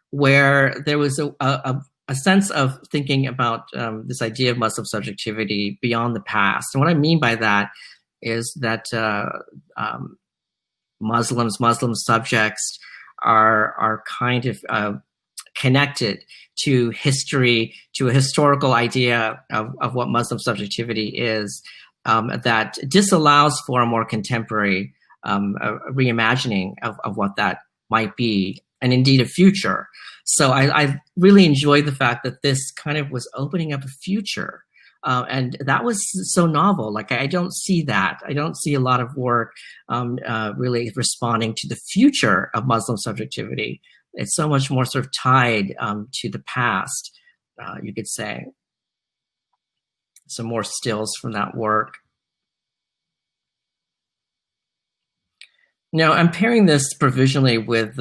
where there was a sense of thinking about this idea of Muslim subjectivity beyond the past. And what I mean by that is that Muslim subjects are kind of connected to history, to a historical idea of what Muslim subjectivity is, that disallows for a more contemporary reimagining of what that might be, and indeed a future. So I really enjoyed the fact that this kind of was opening up a future. And that was so novel. Like, I don't see that. I don't see a lot of work really responding to the future of Muslim subjectivity. It's so much more sort of tied to the past, you could say. Some more stills from that work. Now, I'm pairing this provisionally with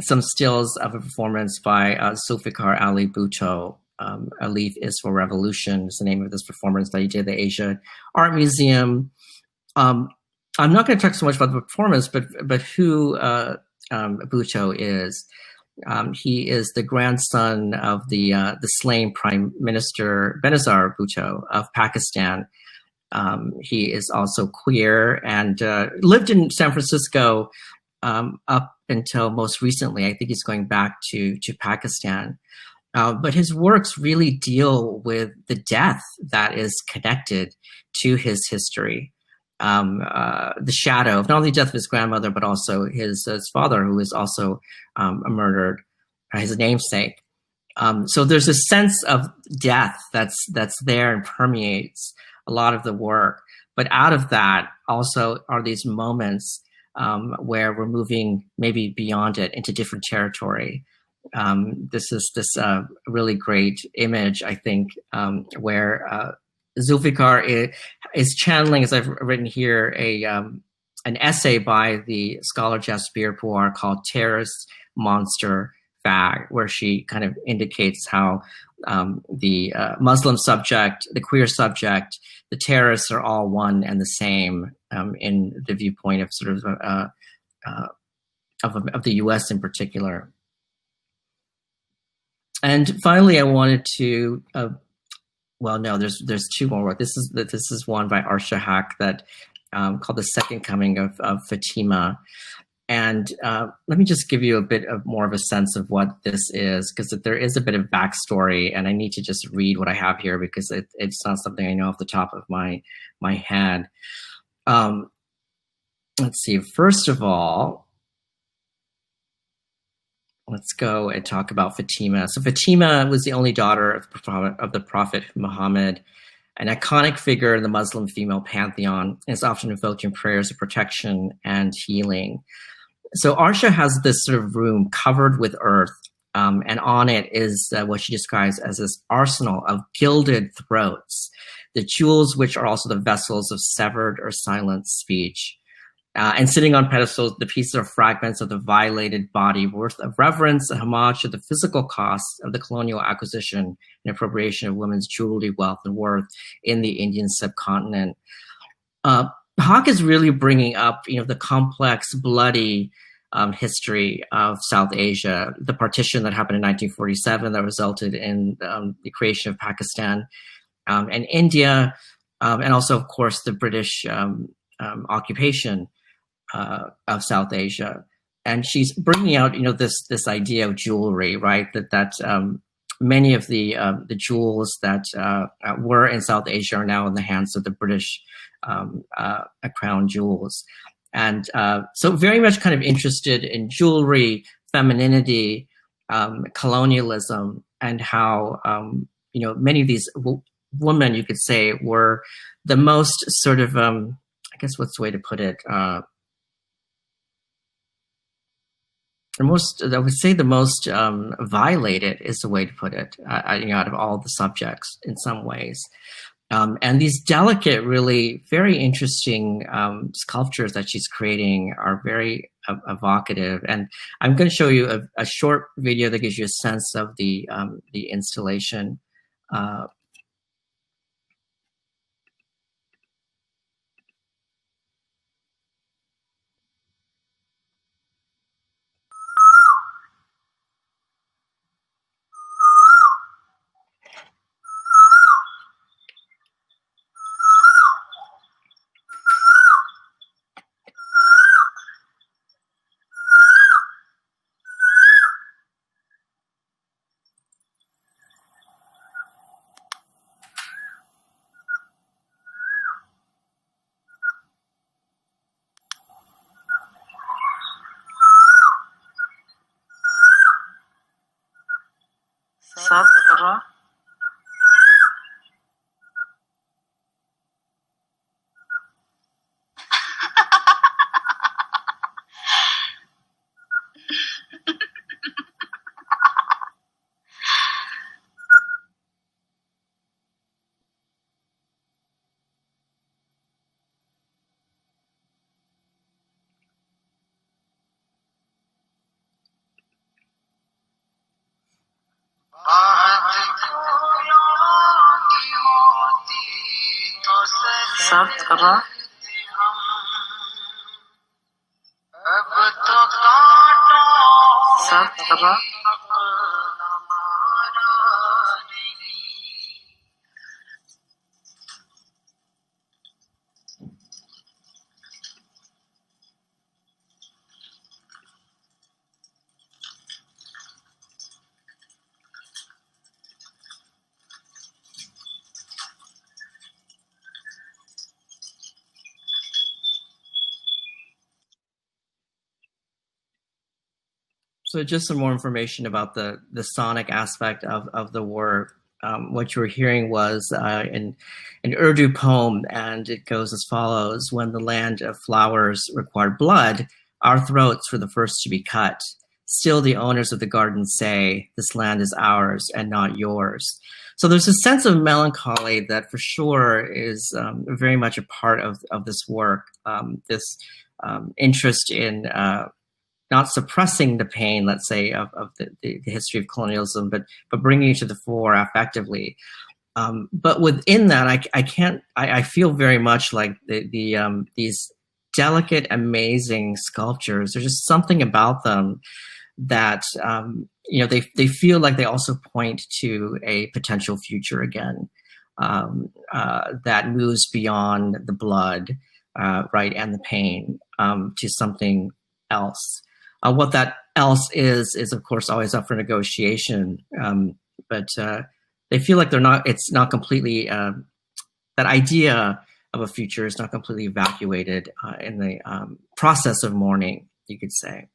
some stills of a performance by Zulfikar Ali Bhutto. A Leaf is for Revolution is the name of this performance that he did at the Asia Art Museum. I'm not going to talk so much about the performance, but who Bhutto is. He is the grandson of the slain Prime Minister Benazir Bhutto of Pakistan. He is also queer and lived in San Francisco up until most recently. I think he's going back to Pakistan. But his works really deal with the death that is connected to his history. The shadow of not only the death of his grandmother, but also his father, who was also murdered, his namesake. So there's a sense of death that's there and permeates a lot of the work. But out of that also are these moments where we're moving maybe beyond it into different territory. This is really great image, I think, where Zulfikar is channeling, as I've written here, an essay by the scholar Jasbir Puar called Terrorist Monster Fag, where she kind of indicates how the Muslim subject, the queer subject, the terrorists are all one and the same in the viewpoint of sort of the U.S. in particular. And finally, I wanted to, well, no, there's two more work. This is one by Arsha Haq that called The Second Coming of Fatima. And let me just give you a bit of more of a sense of what this is, because there is a bit of backstory, and I need to just read what I have here because it's not something I know off the top of my head. Let's see. First of all, let's go and talk about Fatima. So Fatima was the only daughter of the Prophet Muhammad, an iconic figure in the Muslim female pantheon, and is often invoked in prayers of protection and healing. So Arsha has this sort of room covered with earth, and on it is what she describes as this arsenal of gilded throats, the jewels which are also the vessels of severed or silent speech. And sitting on pedestals, the pieces are fragments of the violated body, worth of reverence and homage to the physical costs of the colonial acquisition and appropriation of women's jewelry, wealth, and worth in the Indian subcontinent. Haq is really bringing up, the complex, bloody history of South Asia, the partition that happened in 1947 that resulted in the creation of Pakistan and India, and also, of course, the British occupation of South Asia. And she's bringing out, this idea of jewelry, right? That many of the jewels that were in South Asia are now in the hands of the British crown jewels. And so very much kind of interested in jewelry, femininity, colonialism, and how, many of these women, you could say, were the most sort of, I guess what's the way to put it? I would say the most violated is the way to put it, out of all the subjects in some ways. And these delicate, really very interesting sculptures that she's creating are very evocative. And I'm going to show you a short video that gives you a sense of the installation. सब तरह सब तरह So just some more information about the sonic aspect of the work. What you were hearing was an Urdu poem, and it goes as follows: "When the land of flowers required blood, our throats were the first to be cut. Still the owners of the garden say, this land is ours and not yours." So there's a sense of melancholy that for sure is very much a part of this work, this interest in not suppressing the pain, let's say, of the history of colonialism, but bringing it to the fore affectively. But within that, I feel very much like these delicate, amazing sculptures. There's just something about them that they feel like they also point to a potential future again, that moves beyond the blood, right, and the pain, to something else. What that else is of course always up for negotiation, but they feel like it's not completely, that idea of a future is not completely evacuated in the process of mourning, you could say.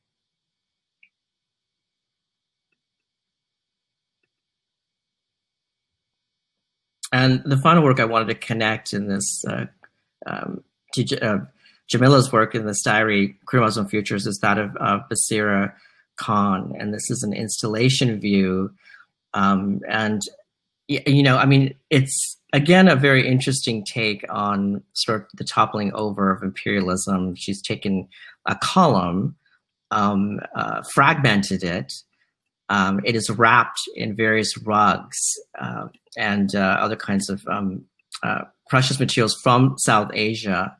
And the final work I wanted to connect in this, to Jamila's work in this diary, Queer Muslim Futures, is that of Basira Khan. And this is an installation view. And, I mean, it's, again, a very interesting take on sort of the toppling over of imperialism. She's taken a column, fragmented it. It is wrapped in various rugs and other kinds of precious materials from South Asia.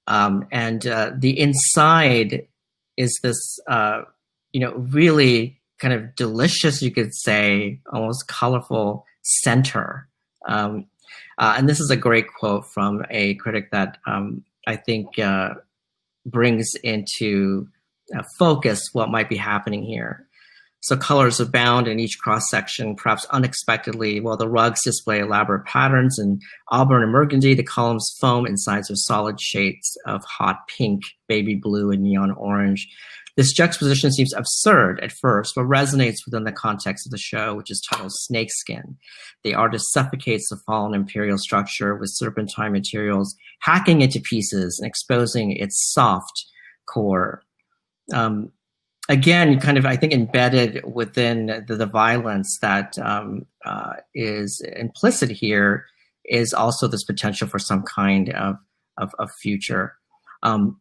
And the inside is this, really kind of delicious, you could say, almost colorful center. And this is a great quote from a critic that I think brings into focus what might be happening here. So colors abound in each cross-section, perhaps unexpectedly, while the rugs display elaborate patterns in auburn and burgundy. The columns foam insides are solid shades of hot pink, baby blue, and neon orange. This juxtaposition seems absurd at first, but resonates within the context of the show, which is titled Snakeskin. The artist suffocates the fallen imperial structure with serpentine materials, hacking into pieces and exposing its soft core. Again, kind of, I think, embedded within the violence that is implicit here is also this potential for some kind of future. And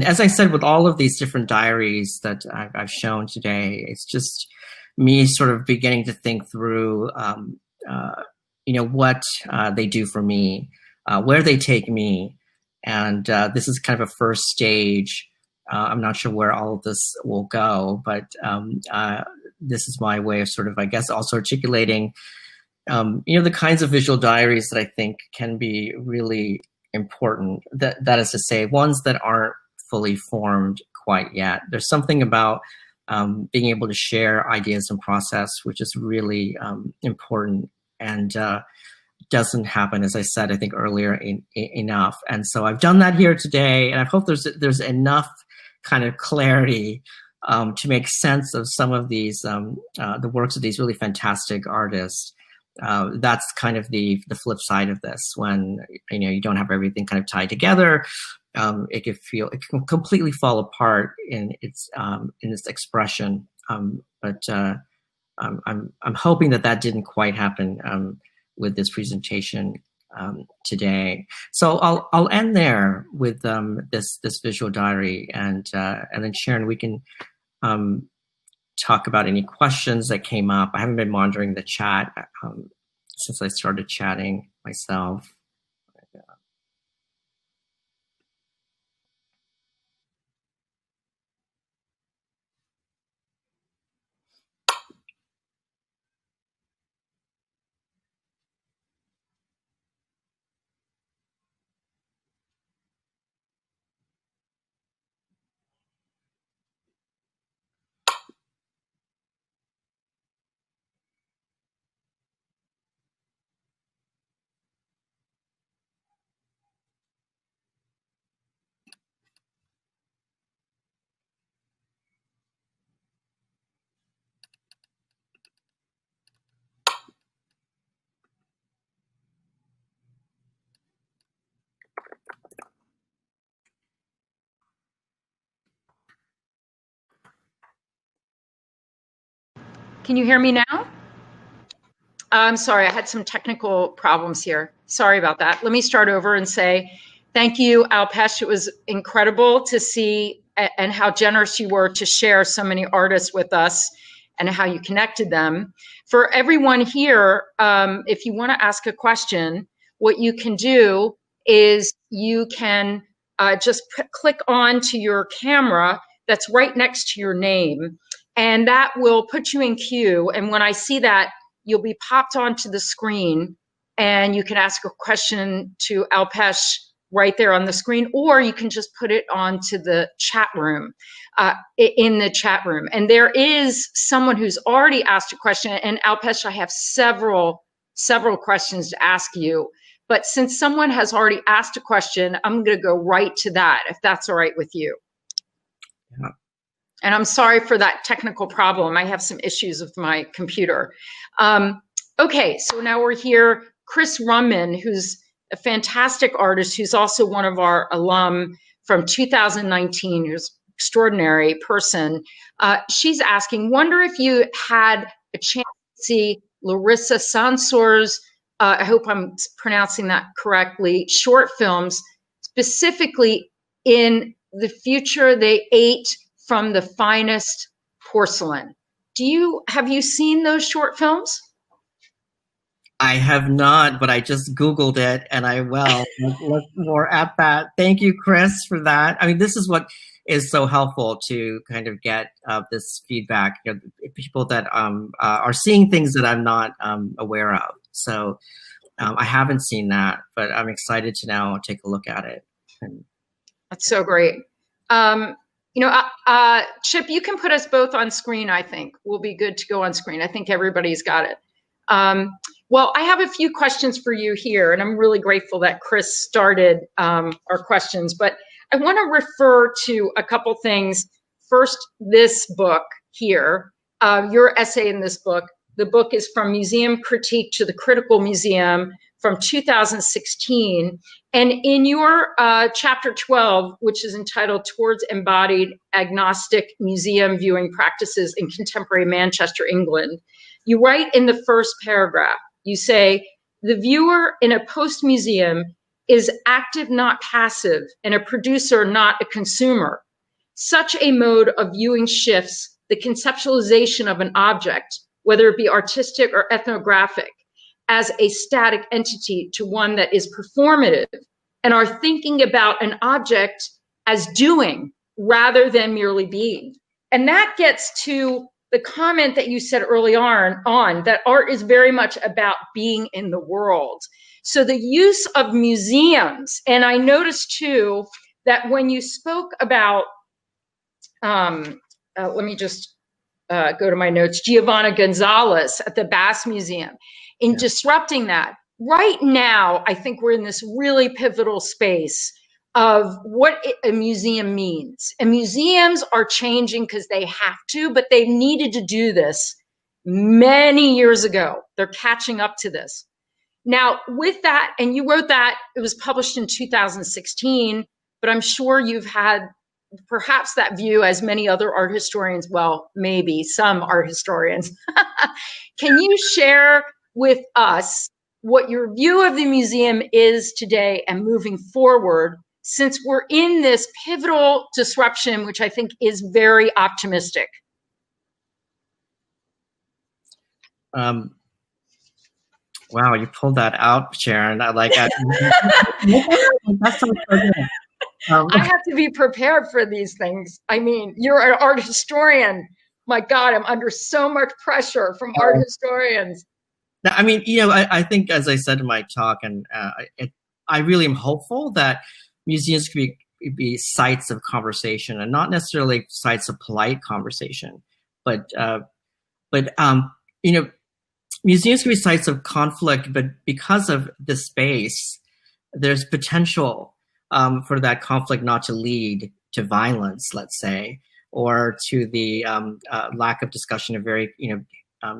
as I said, with all of these different diaries that I've shown today, it's just me sort of beginning to think through, what they do for me, where they take me. And this is kind of a first stage. I'm not sure where all of this will go, but this is my way of sort of, I guess, also articulating, the kinds of visual diaries that I think can be really important. That is to say, ones that aren't fully formed quite yet. There's something about being able to share ideas and process, which is really important and doesn't happen, as I said, I think earlier, enough. And so I've done that here today, and I hope there's enough kind of clarity to make sense of some of these, the works of these really fantastic artists. That's kind of the flip side of this, when you don't have everything kind of tied together. It can completely fall apart in its expression. But I'm hoping that didn't quite happen with this presentation today. So I'll end there with this visual diary, and then Sharon, we can talk about any questions that came up. I haven't been monitoring the chat since I started chatting myself. Can you hear me now? I'm sorry, I had some technical problems here. Sorry about that. Let me start over and say thank you, Alpesh. It was incredible to see and how generous you were to share so many artists with us and how you connected them. For everyone here, if you want to ask a question, what you can do is you can just click on to your camera that's right next to your name, and that will put you in queue. And when I see that, you'll be popped onto the screen, and you can ask a question to Alpesh right there on the screen, or you can just put it onto the chat room, in the chat room. And there is someone who's already asked a question, and Alpesh, I have several questions to ask you. But since someone has already asked a question, I'm going to go right to that, if that's all right with you. Yeah. And I'm sorry for that technical problem. I have some issues with my computer. Okay, so now we're here. Chris Rumman, who's a fantastic artist, who's also one of our alum from 2019, who's an extraordinary person. She's asking, wonder if you had a chance to see Larissa Sansor's, I hope I'm pronouncing that correctly, short films, specifically in the future they ate from the finest porcelain. Have you seen those short films? I have not, but I just Googled it, and I will look more at that. Thank you, Chris, for that. I mean, this is what is so helpful to kind of get this feedback. You know, people that are seeing things that I'm not aware of. So I haven't seen that, but I'm excited to now take a look at it. That's so great. You know, Chip, you can put us both on screen, I think. We'll be good to go on screen. I think everybody's got it. Well, I have a few questions for you here, and I'm really grateful that Chris started our questions, but I want to refer to a couple things. First, this book here, your essay in this book. The book is From Museum Critique to the Critical Museum from 2016. And in your chapter 12, which is entitled Towards Embodied Agnostic Museum Viewing Practices in Contemporary Manchester, England, you write in the first paragraph, you say, the viewer in a post-museum is active, not passive, and a producer, not a consumer. Such a mode of viewing shifts the conceptualization of an object, whether it be artistic or ethnographic, as a static entity to one that is performative, and are thinking about an object as doing rather than merely being. And that gets to the comment that you said early on that art is very much about being in the world. So the use of museums, and I noticed too that when you spoke about, let me just go to my notes, Giovanna Gonzalez at the Bass Museum, in disrupting that. Right now, I think we're in this really pivotal space of what a museum means. And museums are changing because they have to, but they needed to do this many years ago. They're catching up to this. Now, with that, and you wrote that, it was published in 2016, but I'm sure you've had perhaps that view as many other art historians, well, maybe some art historians. Can you share with us what your view of the museum is today and moving forward, since we're in this pivotal disruption, which I think is very optimistic? Wow, you pulled that out, Sharon. I like that. That sounds so good. I have to be prepared for these things. I mean, you're an art historian. My God, I'm under so much pressure from art historians. I mean, you know, I think, as I said in my talk, and I really am hopeful that museums can be sites of conversation, and not necessarily sites of polite conversation, but you know, museums can be sites of conflict. But because of the space, there's potential for that conflict not to lead to violence, let's say, or to the lack of discussion of very, you know,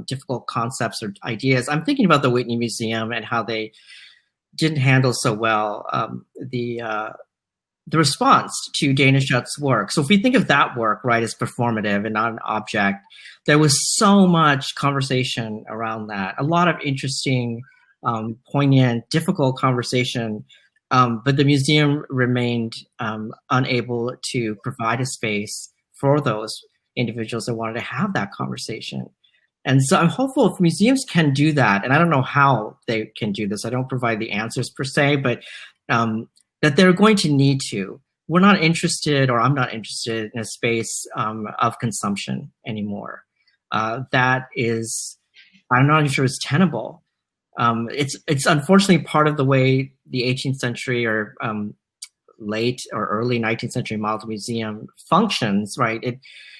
difficult concepts or ideas. I'm thinking about the Whitney Museum and how they didn't handle so well the the response to Dana Schutt's work. So if we think of that work, right, as performative and not an object, there was so much conversation around that. A lot of interesting, poignant, difficult conversation, but the museum remained unable to provide a space for those individuals that wanted to have that conversation. And so I'm hopeful if museums can do that, and I don't know how they can do this, I don't provide the answers per se, but that they're going to need to. We're not interested, or I'm not interested in a space of consumption anymore. That is, I'm not even sure it's tenable. It's unfortunately part of the way the 18th century or late or early 19th century model museum functions, right?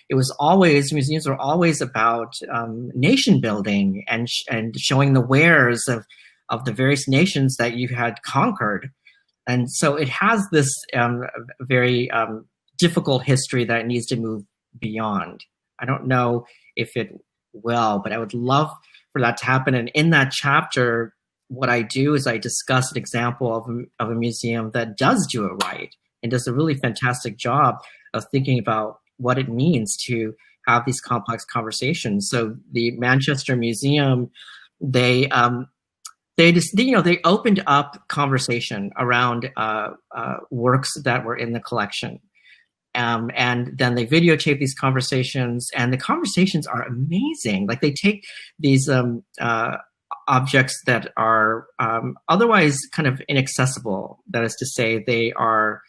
It was always, museums were always about nation building and showing the wares of the various nations that you had conquered. And so it has this very difficult history that it needs to move beyond. I don't know if it will, but I would love for that to happen. And in that chapter, what I do is I discuss an example of a museum that does do it right and does a really fantastic job of thinking about what it means to have these complex conversations. So the Manchester Museum, they opened up conversation around works that were in the collection. And then they videotape these conversations, and the conversations are amazing. Like, they take these objects that are otherwise kind of inaccessible. That is to say, they are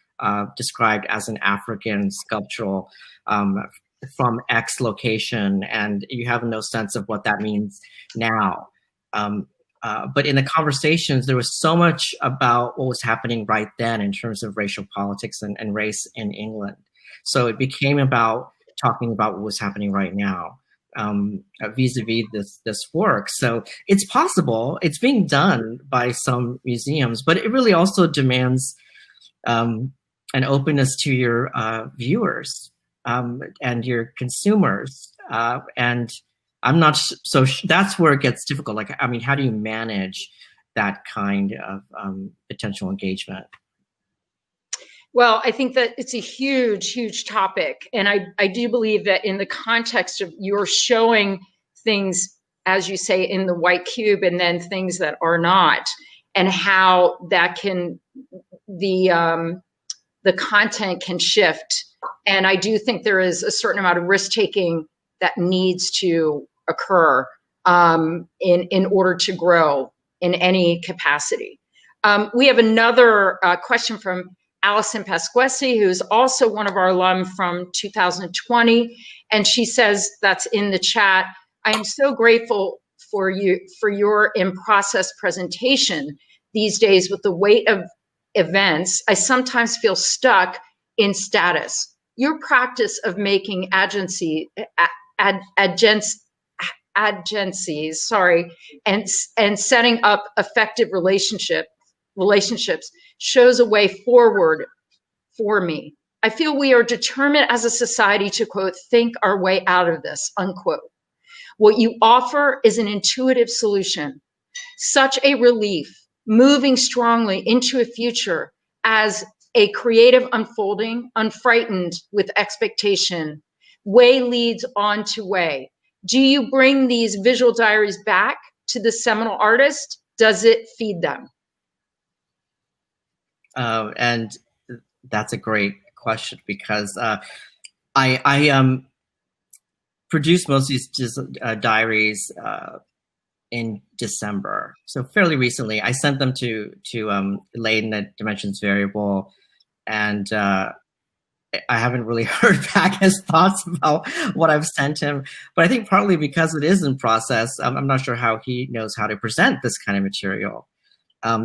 described as an African sculptural from X location, and you have no sense of what that means now. But in the conversations, there was so much about what was happening right then in terms of racial politics and race in England. So it became about talking about what was happening right now vis-a-vis this work. So it's possible, it's being done by some museums, but it really also demands an openness to your viewers and your consumers. And I'm not so that's where it gets difficult. Like, I mean, how do you manage that kind of potential engagement? Well, I think that it's a huge, huge topic. And I do believe that in the context of you're showing things, as you say, in the white cube, and then things that are not, and how that can, the content can shift. And I do think there is a certain amount of risk-taking that needs to occur in order to grow in any capacity. We have another question from Allison Pasquesi, who's also one of our alum from 2020. And she says, that's in the chat, I am so grateful for your in-process presentation. These days, with the weight of events, I sometimes feel stuck in status. Your practice of making agencies, and setting up effective relationships shows a way forward for me. I feel we are determined as a society to, quote, think our way out of this, unquote. What you offer is an intuitive solution, such a relief, moving strongly into a future as a creative unfolding, unfrightened with expectation. Way leads on to way. Do you bring these visual diaries back to the seminal artist? Does it feed them? And that's a great question, because I produced most of these diaries in December, so fairly recently. I sent them to Layden at Dimensions Variable, and I haven't really heard back his thoughts about what I've sent him. But I think partly because it is in process, I'm not sure how he knows how to present this kind of material.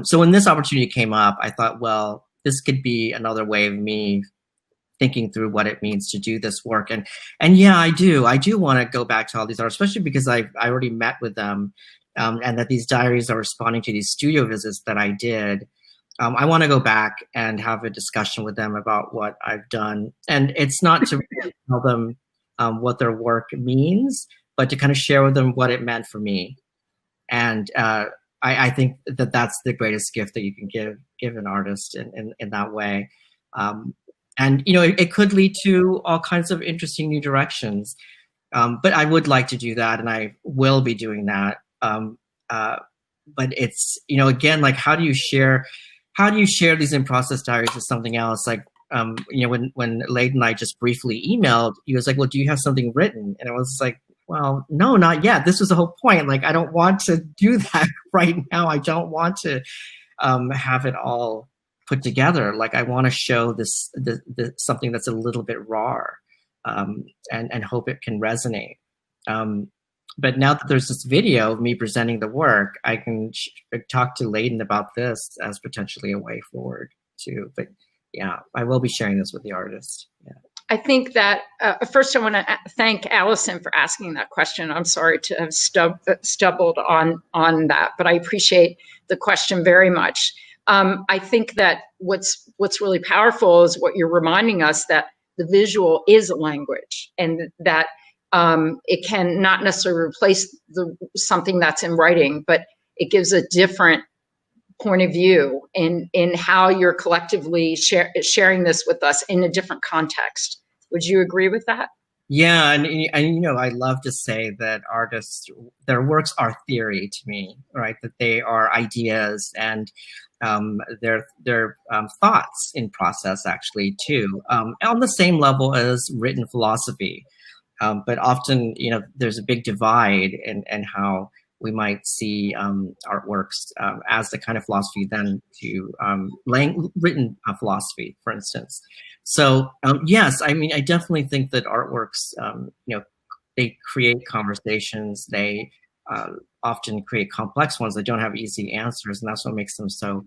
So when this opportunity came up, I thought, well, this could be another way of me thinking through what it means to do this work. And yeah, I do want to go back to all these artists, especially because I already met with them, and that these diaries are responding to these studio visits that I did. I want to go back and have a discussion with them about what I've done. And it's not to tell them what their work means, but to kind of share with them what it meant for me. And I think that that's the greatest gift that you can give an artist in that way. And, you know, it could lead to all kinds of interesting new directions. But I would like to do that, and I will be doing that. But it's, you know, again, like, how do you share these in-process diaries with something else? Like, you know, when Leighton and I just briefly emailed, he was like, well, do you have something written? And I was like, well, no, not yet. This was the whole point. Like, I don't want to do that right now. I don't want to have it all put together. Like, I want to show this something that's a little bit raw, and hope it can resonate. But now that there's this video of me presenting the work, I can talk to Leighton about this as potentially a way forward too. But yeah, I will be sharing this with the artist. Yeah. I think that first I want to thank Allison for asking that question. I'm sorry to have stumbled on that, but I appreciate the question very much. I think that what's really powerful is what you're reminding us, that the visual is a language, and that it can not necessarily replace something that's in writing, but it gives a different point of view in how you're collectively sharing this with us in a different context. Would you agree with that? Yeah, and you know, I love to say that artists, their works are theory to me, right? That they are ideas, and their thoughts in process actually too, on the same level as written philosophy. But often, you know, there's a big divide in how we might see artworks as the kind of philosophy then to written philosophy, for instance. So yes, I mean, I definitely think that artworks, you know, they create conversations. They often create complex ones that don't have easy answers, and that's what makes them so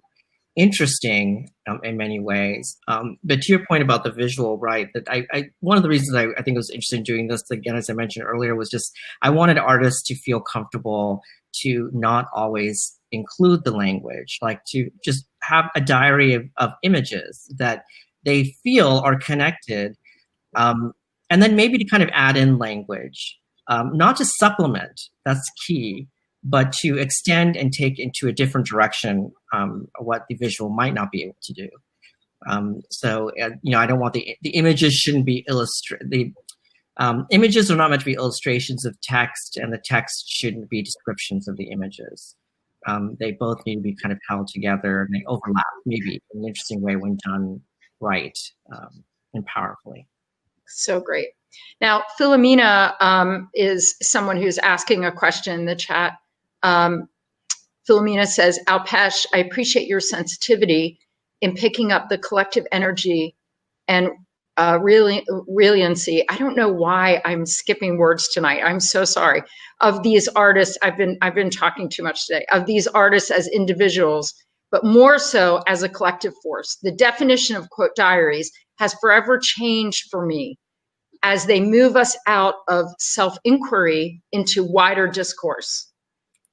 interesting in many ways. But to your point about the visual, right, that I one of the reasons I think I was interested in doing this, again, as I mentioned earlier, was just I wanted artists to feel comfortable to not always include the language, like to just have a diary of images that they feel are connected, and then maybe to kind of add in language, not to supplement, that's key, but to extend and take into a different direction what the visual might not be able to do. So, you know, I don't want the images shouldn't be illustrated. Images are not meant to be illustrations of text, and the text shouldn't be descriptions of the images. They both need to be kind of held together, and they overlap maybe in an interesting way when done right and powerfully. So great. Now, Philomena is someone who's asking a question in the chat. Philomena says, Alpesh, I appreciate your sensitivity in picking up the collective energy and resiliency. I don't know why I'm skipping words tonight. I'm so sorry. Of these artists, I've been talking too much today. Of these artists as individuals, but more so as a collective force. The definition of, quote, diaries has forever changed for me as they move us out of self-inquiry into wider discourse.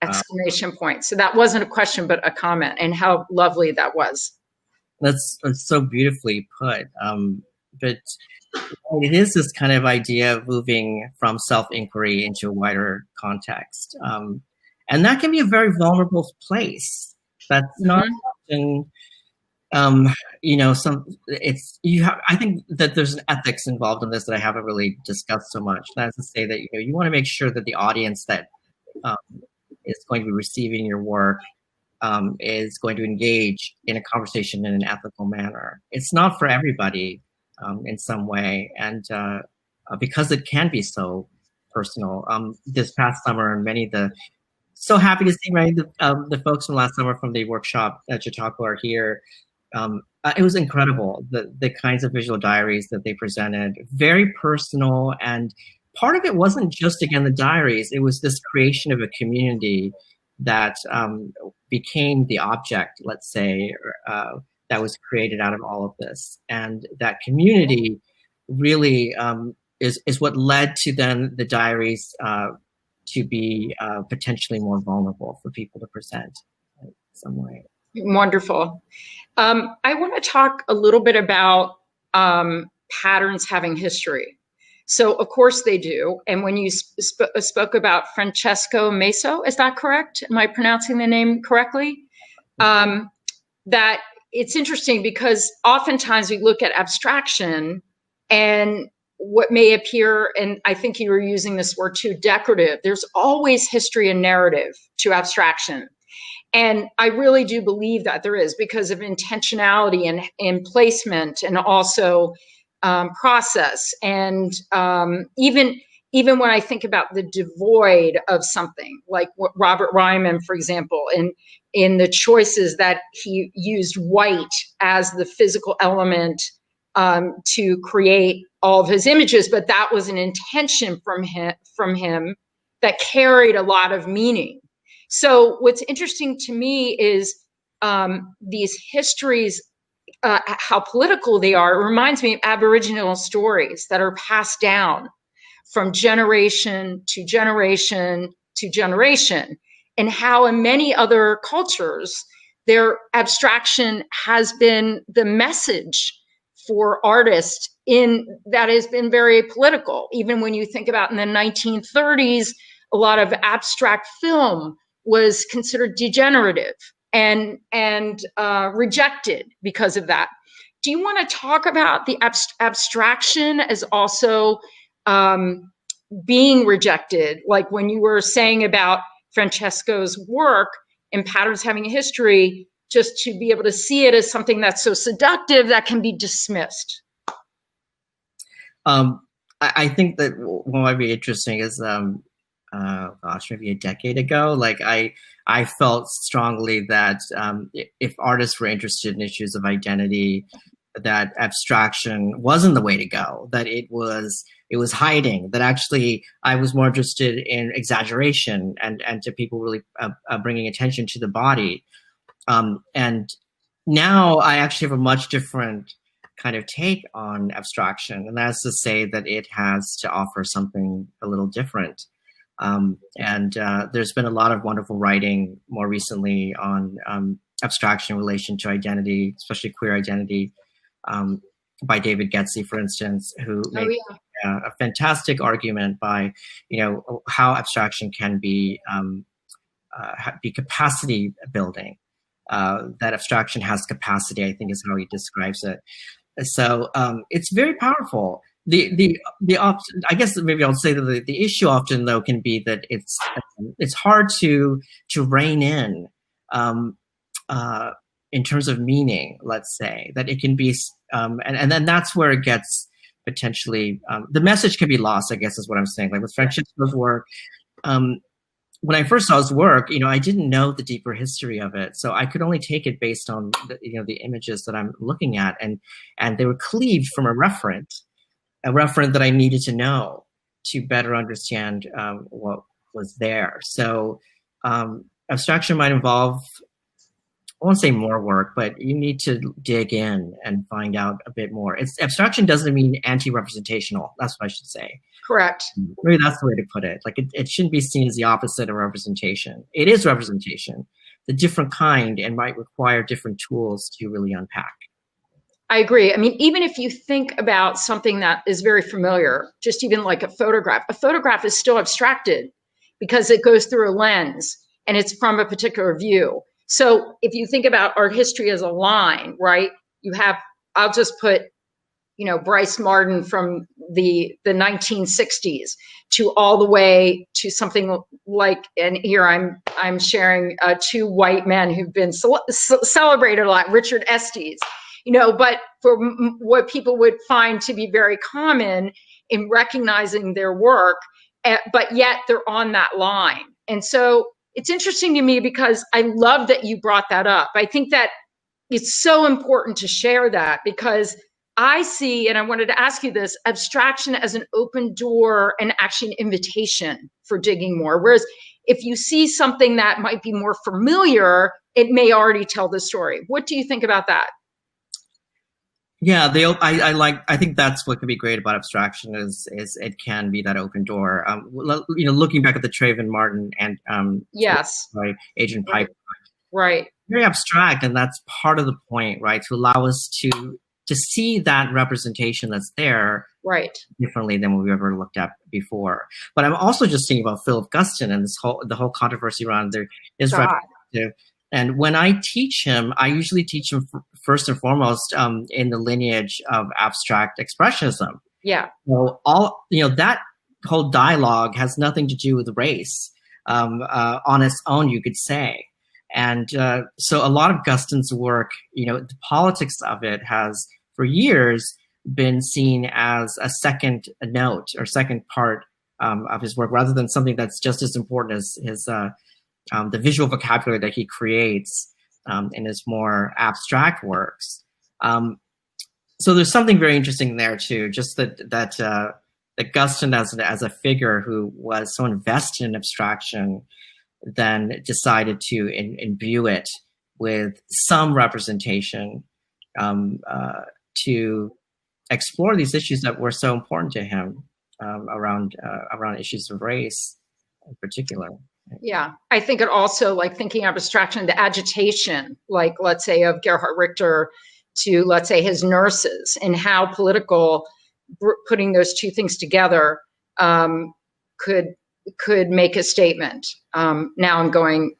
Exclamation point. So that wasn't a question, but a comment, and how lovely that was. That's so beautifully put. But it is this kind of idea of moving from self-inquiry into a wider context. And that can be a very vulnerable place. That's not often, you know, I think that there's an ethics involved in this that I haven't really discussed so much. That's to say that, you know, you want to make sure that the audience that is going to be receiving your work is going to engage in a conversation in an ethical manner. It's not for everybody in some way, and because it can be so personal. This past summer, and so happy to see, right, the folks from last summer from the workshop at Chautauqua are here. It was incredible, the kinds of visual diaries that they presented, very personal, and part of it wasn't just, again, the diaries, it was this creation of a community that became the object, let's say, that was created out of all of this. And that community really is what led to then the diaries to be potentially more vulnerable for people to present in some way. Wonderful. I want to talk a little bit about patterns having history. So of course they do. And when you spoke about Francesco Masso, is that correct? Am I pronouncing the name correctly? That it's interesting because oftentimes we look at abstraction and what may appear, and I think you were using this word too, decorative. There's always history and narrative to abstraction. And I really do believe that there is, because of intentionality and placement, and also process. And even when I think about the devoid of something, like what Robert Ryman, for example, in the choices that he used white as the physical element to create all of his images, but that was an intention from him that carried a lot of meaning. So what's interesting to me is these histories, how political they are. It reminds me of Aboriginal stories that are passed down from generation to generation to generation, and how in many other cultures, their abstraction has been the message for artists that has been very political. Even when you think about in the 1930s, a lot of abstract film was considered degenerative and rejected because of that. Do you want to talk about the abstraction as also being rejected? Like when you were saying about Francesco's work and patterns having a history, just to be able to see it as something that's so seductive that can be dismissed. I think that what might be interesting is, maybe a decade ago, like I felt strongly that if artists were interested in issues of identity, that abstraction wasn't the way to go, that it was hiding, that actually I was more interested in exaggeration and to people really bringing attention to the body. And now I actually have a much different kind of take on abstraction, and that's to say that it has to offer something a little different. There's been a lot of wonderful writing more recently on abstraction in relation to identity, especially queer identity, by David Getsy, for instance, who made a fantastic argument by, how abstraction can be capacity building. That abstraction has capacity, I think, is how he describes it. So it's very powerful. I guess maybe I'll say that the issue often, though, can be that it's hard to rein in terms of meaning. Let's say that it can be, and then that's where it gets potentially the message can be lost, I guess is what I'm saying. Like with Francesco's work, when I first saw his work, I didn't know the deeper history of it, so I could only take it based on the images that I'm looking at, and they were cleaved from a referent that I needed to know to better understand what was there. So abstraction might involve, I won't say more work, but you need to dig in and find out a bit more. Abstraction doesn't mean anti-representational. That's what I should say. Correct. Maybe that's the way to put it. Like it shouldn't be seen as the opposite of representation. It is representation, the different kind, and might require different tools to really unpack. I agree. I mean, even if you think about something that is very familiar, just even like a photograph is still abstracted because it goes through a lens and it's from a particular view. So if you think about art history as a line, right, you have, I'll just put, Bryce Marden from the 1960s to all the way to something like, and here I'm sharing two white men who've been celebrated a lot, Richard Estes, but for what people would find to be very common in recognizing their work, but yet they're on that line. And so it's interesting to me because I love that you brought that up. I think that it's so important to share that because I see, and I wanted to ask you this, abstraction as an open door and actually an invitation for digging more. Whereas if you see something that might be more familiar, it may already tell the story. What do you think about that? Yeah, I think that's what can be great about abstraction is it can be that open door. Looking back at the Trayvon Martin and yes, by Adrien Piper, right, very abstract, and that's part of the point, right? To allow us to see that representation that's there, right, differently than what we've ever looked at before. But I'm also just thinking about Philip Guston and the whole controversy around his retrospective And when I teach him, I usually teach him first and foremost in the lineage of abstract expressionism. Yeah. So that whole dialogue has nothing to do with race on its own, you could say. And so a lot of Guston's work, the politics of it has for years been seen as a second note or second part of his work, rather than something that's just as important as his the visual vocabulary that he creates in his more abstract works. So there's something very interesting there too, just that Guston as a figure who was so invested in abstraction, then decided to imbue it with some representation to explore these issues that were so important to him around issues of race in particular. Yeah, I think it also, like thinking abstraction, the agitation, like let's say of Gerhard Richter to let's say his nurses, and how political putting those two things together could make a statement. Now I'm going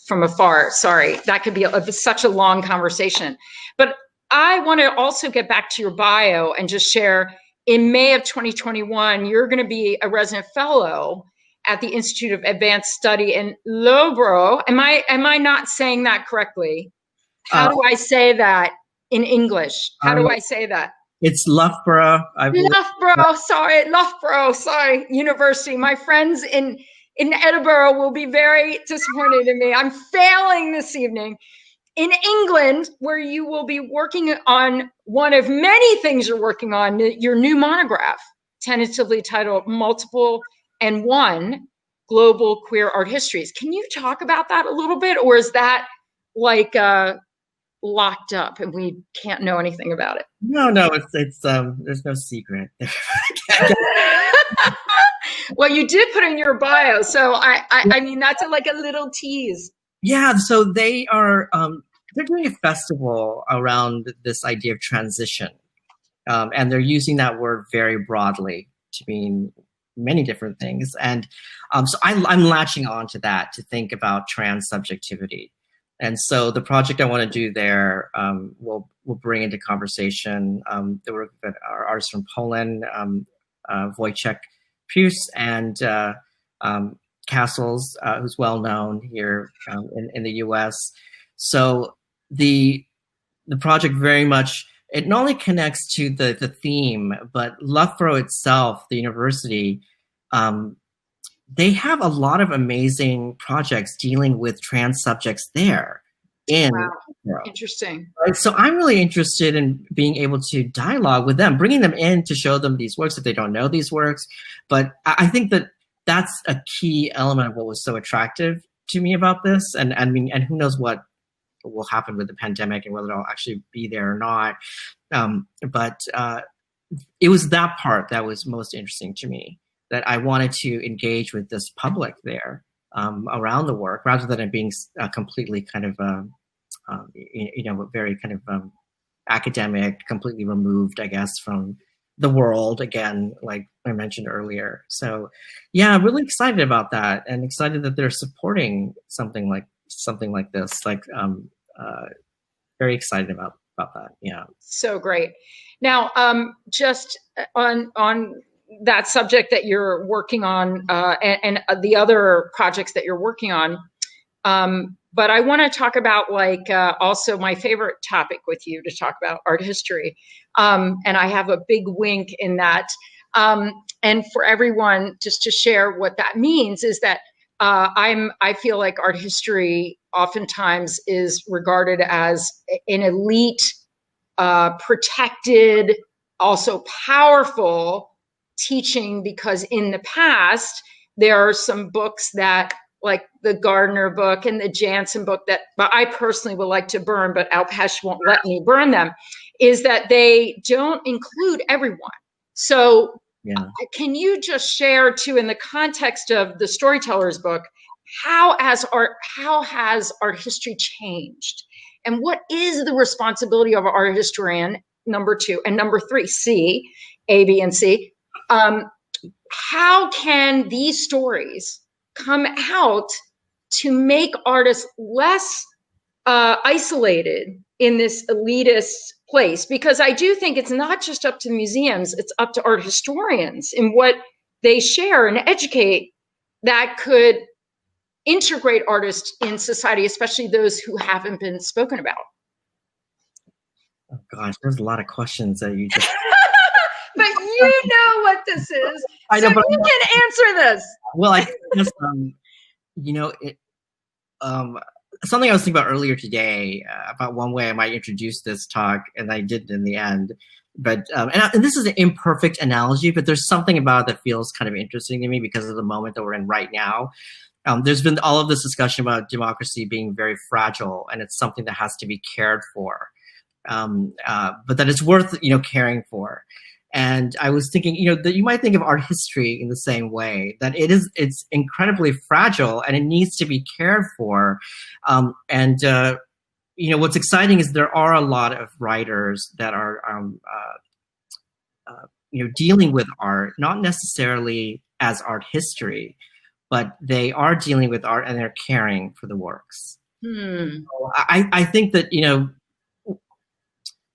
from afar. Sorry, that could be such a long conversation. But I want to also get back to your bio and just share, in May of 2021, you're going to be a resident fellow at the Institute of Advanced Study in Loughborough. Am I not saying that correctly? How do I say that in English? How do I say that? It's Loughborough. Loughborough, sorry, University. My friends in Edinburgh will be very disappointed in me. I'm failing this evening. In England, where you will be working on one of many things you're working on, your new monograph, tentatively titled Multiple and One Global Queer Art Histories. Can you talk about that a little bit, or is that like locked up and we can't know anything about it? No, it's there's no secret. Well, you did put in your bio, so I mean that's like a little tease. Yeah, so they are they're doing a festival around this idea of transition, and they're using that word very broadly to mean many different things. And so I'm latching on to that to think about trans subjectivity. And so the project I want to do there will bring into conversation the work that our artists from Poland, Wojciech Pius, and Castles, who's well known here in the U.S. So the project very much, it not only connects to the theme, but Loughborough itself, the university, they have a lot of amazing projects dealing with trans subjects there. Wow, interesting. Right? So I'm really interested in being able to dialogue with them, bringing them in to show them these works if they don't know these works. But I think that that's a key element of what was so attractive to me about this. And I mean, and who knows what will happen with the pandemic and whether I'll actually be there or not. But it was that part that was most interesting to me, that I wanted to engage with this public there around the work, rather than it being completely kind of, very kind of academic, completely removed, I guess, from the world, again, like I mentioned earlier. So yeah, I'm really excited about that, and excited that they're supporting something like this, like very excited about that. Yeah. So great. Now, just on that subject that you're working on and the other projects that you're working on, but I want to talk about also my favorite topic with you to talk about, art history. And I have a big wink in that. And for everyone, just to share what that means, is that I feel like art history oftentimes is regarded as an elite, protected, also powerful teaching, because in the past, there are some books that, like the Gardner book and the Jansen book, that I personally would like to burn, but Alpesh won't let me burn them, is that they don't include everyone. So yeah. Can you just share too, in the context of the Storyteller's book, how has art history changed? And what is the responsibility of an art historian, number 2, and number 3, C, A, B, and C? How can these stories come out to make artists less isolated in this elitist place, because I do think it's not just up to museums, it's up to art historians in what they share and educate that could integrate artists in society, especially those who haven't been spoken about. Oh gosh, there's a lot of questions that you just... But you know what this is, I know, so but you can answer this. Well, I just, you know, something I was thinking about earlier today about one way I might introduce this talk, and I did in the end. But and this is an imperfect analogy, but there's something about it that feels kind of interesting to me because of the moment that we're in right now. There's been all of this discussion about democracy being very fragile, and it's something that has to be cared for, but that it's worth, you know, caring for. And I was thinking, you know, that you might think of art history in the same way, that it's incredibly fragile and it needs to be cared for. You know, what's exciting is there are a lot of writers that are, you know, dealing with art, not necessarily as art history, but they are dealing with art and they're caring for the works. So I think that, you know,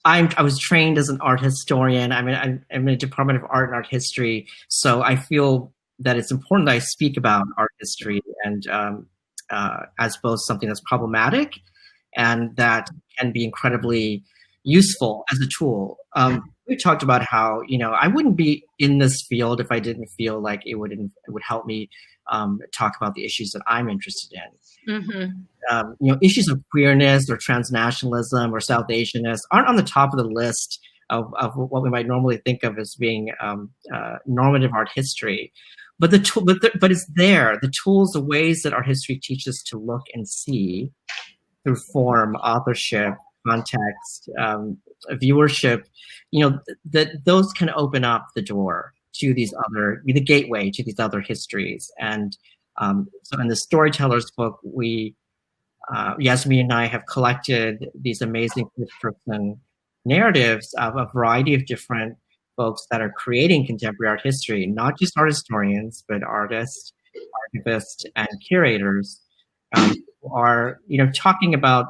I was trained as an art historian. I'm in a Department of Art and Art History, so I feel that it's important that I speak about art history and as both something that's problematic and that can be incredibly useful as a tool. We talked about how, you know, I wouldn't be in this field if I didn't feel like it would help me talk about the issues that I'm interested in. You know, issues of queerness or transnationalism or South Asianness aren't on the top of the list of what we might normally think of as being normative art history, but it's there. The tools, the ways that art history teaches us to look and see through form, authorship, context, viewership, you know, that those can open up the door to these other, the gateway to these other histories. And so in the Storyteller's book, Yasmin and I have collected these amazing first-person narratives of a variety of different folks that are creating contemporary art history, not just art historians, but artists, archivists, and curators who are, you know, talking about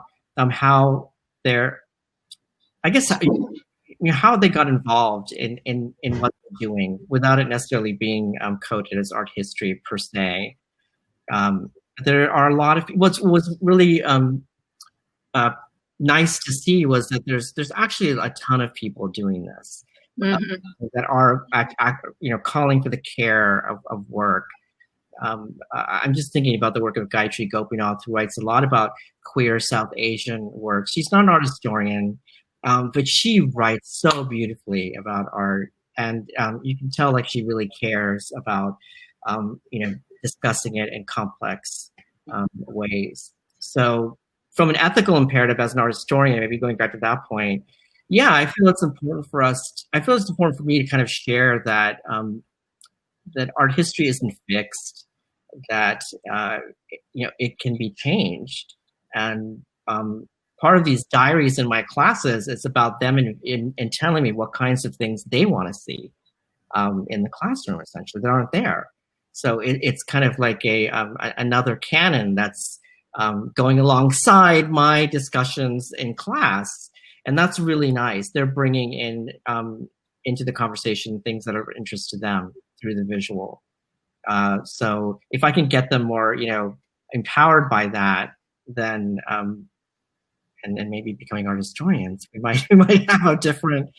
how they're, I guess, you know, how they got involved in what they're doing without it necessarily being coded as art history per se. There are a lot of what's really nice to see was that there's actually a ton of people doing this that are you know, calling for the care of work. I'm just thinking about the work of Gayatri Gopinath, who writes a lot about queer South Asian work. She's not an art historian, but she writes so beautifully about art, and you can tell like she really cares about you know, discussing it in complex ways. So from an ethical imperative as an art historian, maybe going back to that point, yeah, I feel it's important for us. I feel it's important for me to kind of share that that art history isn't fixed, that you know, it can be changed. And part of these diaries in my classes, it's about them in telling me what kinds of things they want to see in the classroom, essentially, that aren't there. So it's kind of like another canon that's going alongside my discussions in class. And that's really nice. They're bringing in into the conversation things that are of interest to them through the visual. So if I can get them more, you know, empowered by that, then and then maybe becoming art historians, we might have a different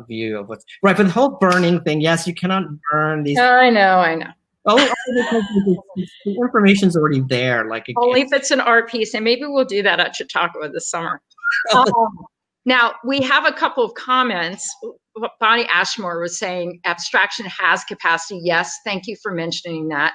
view of what's right. But the whole burning thing, yes, you cannot burn these. I know. Oh, the information's already there. Like only if it's an art piece, and maybe we'll do that at Chautauqua this summer. Now we have a couple of comments. Bonnie Ashmore was saying abstraction has capacity. Yes, thank you for mentioning that.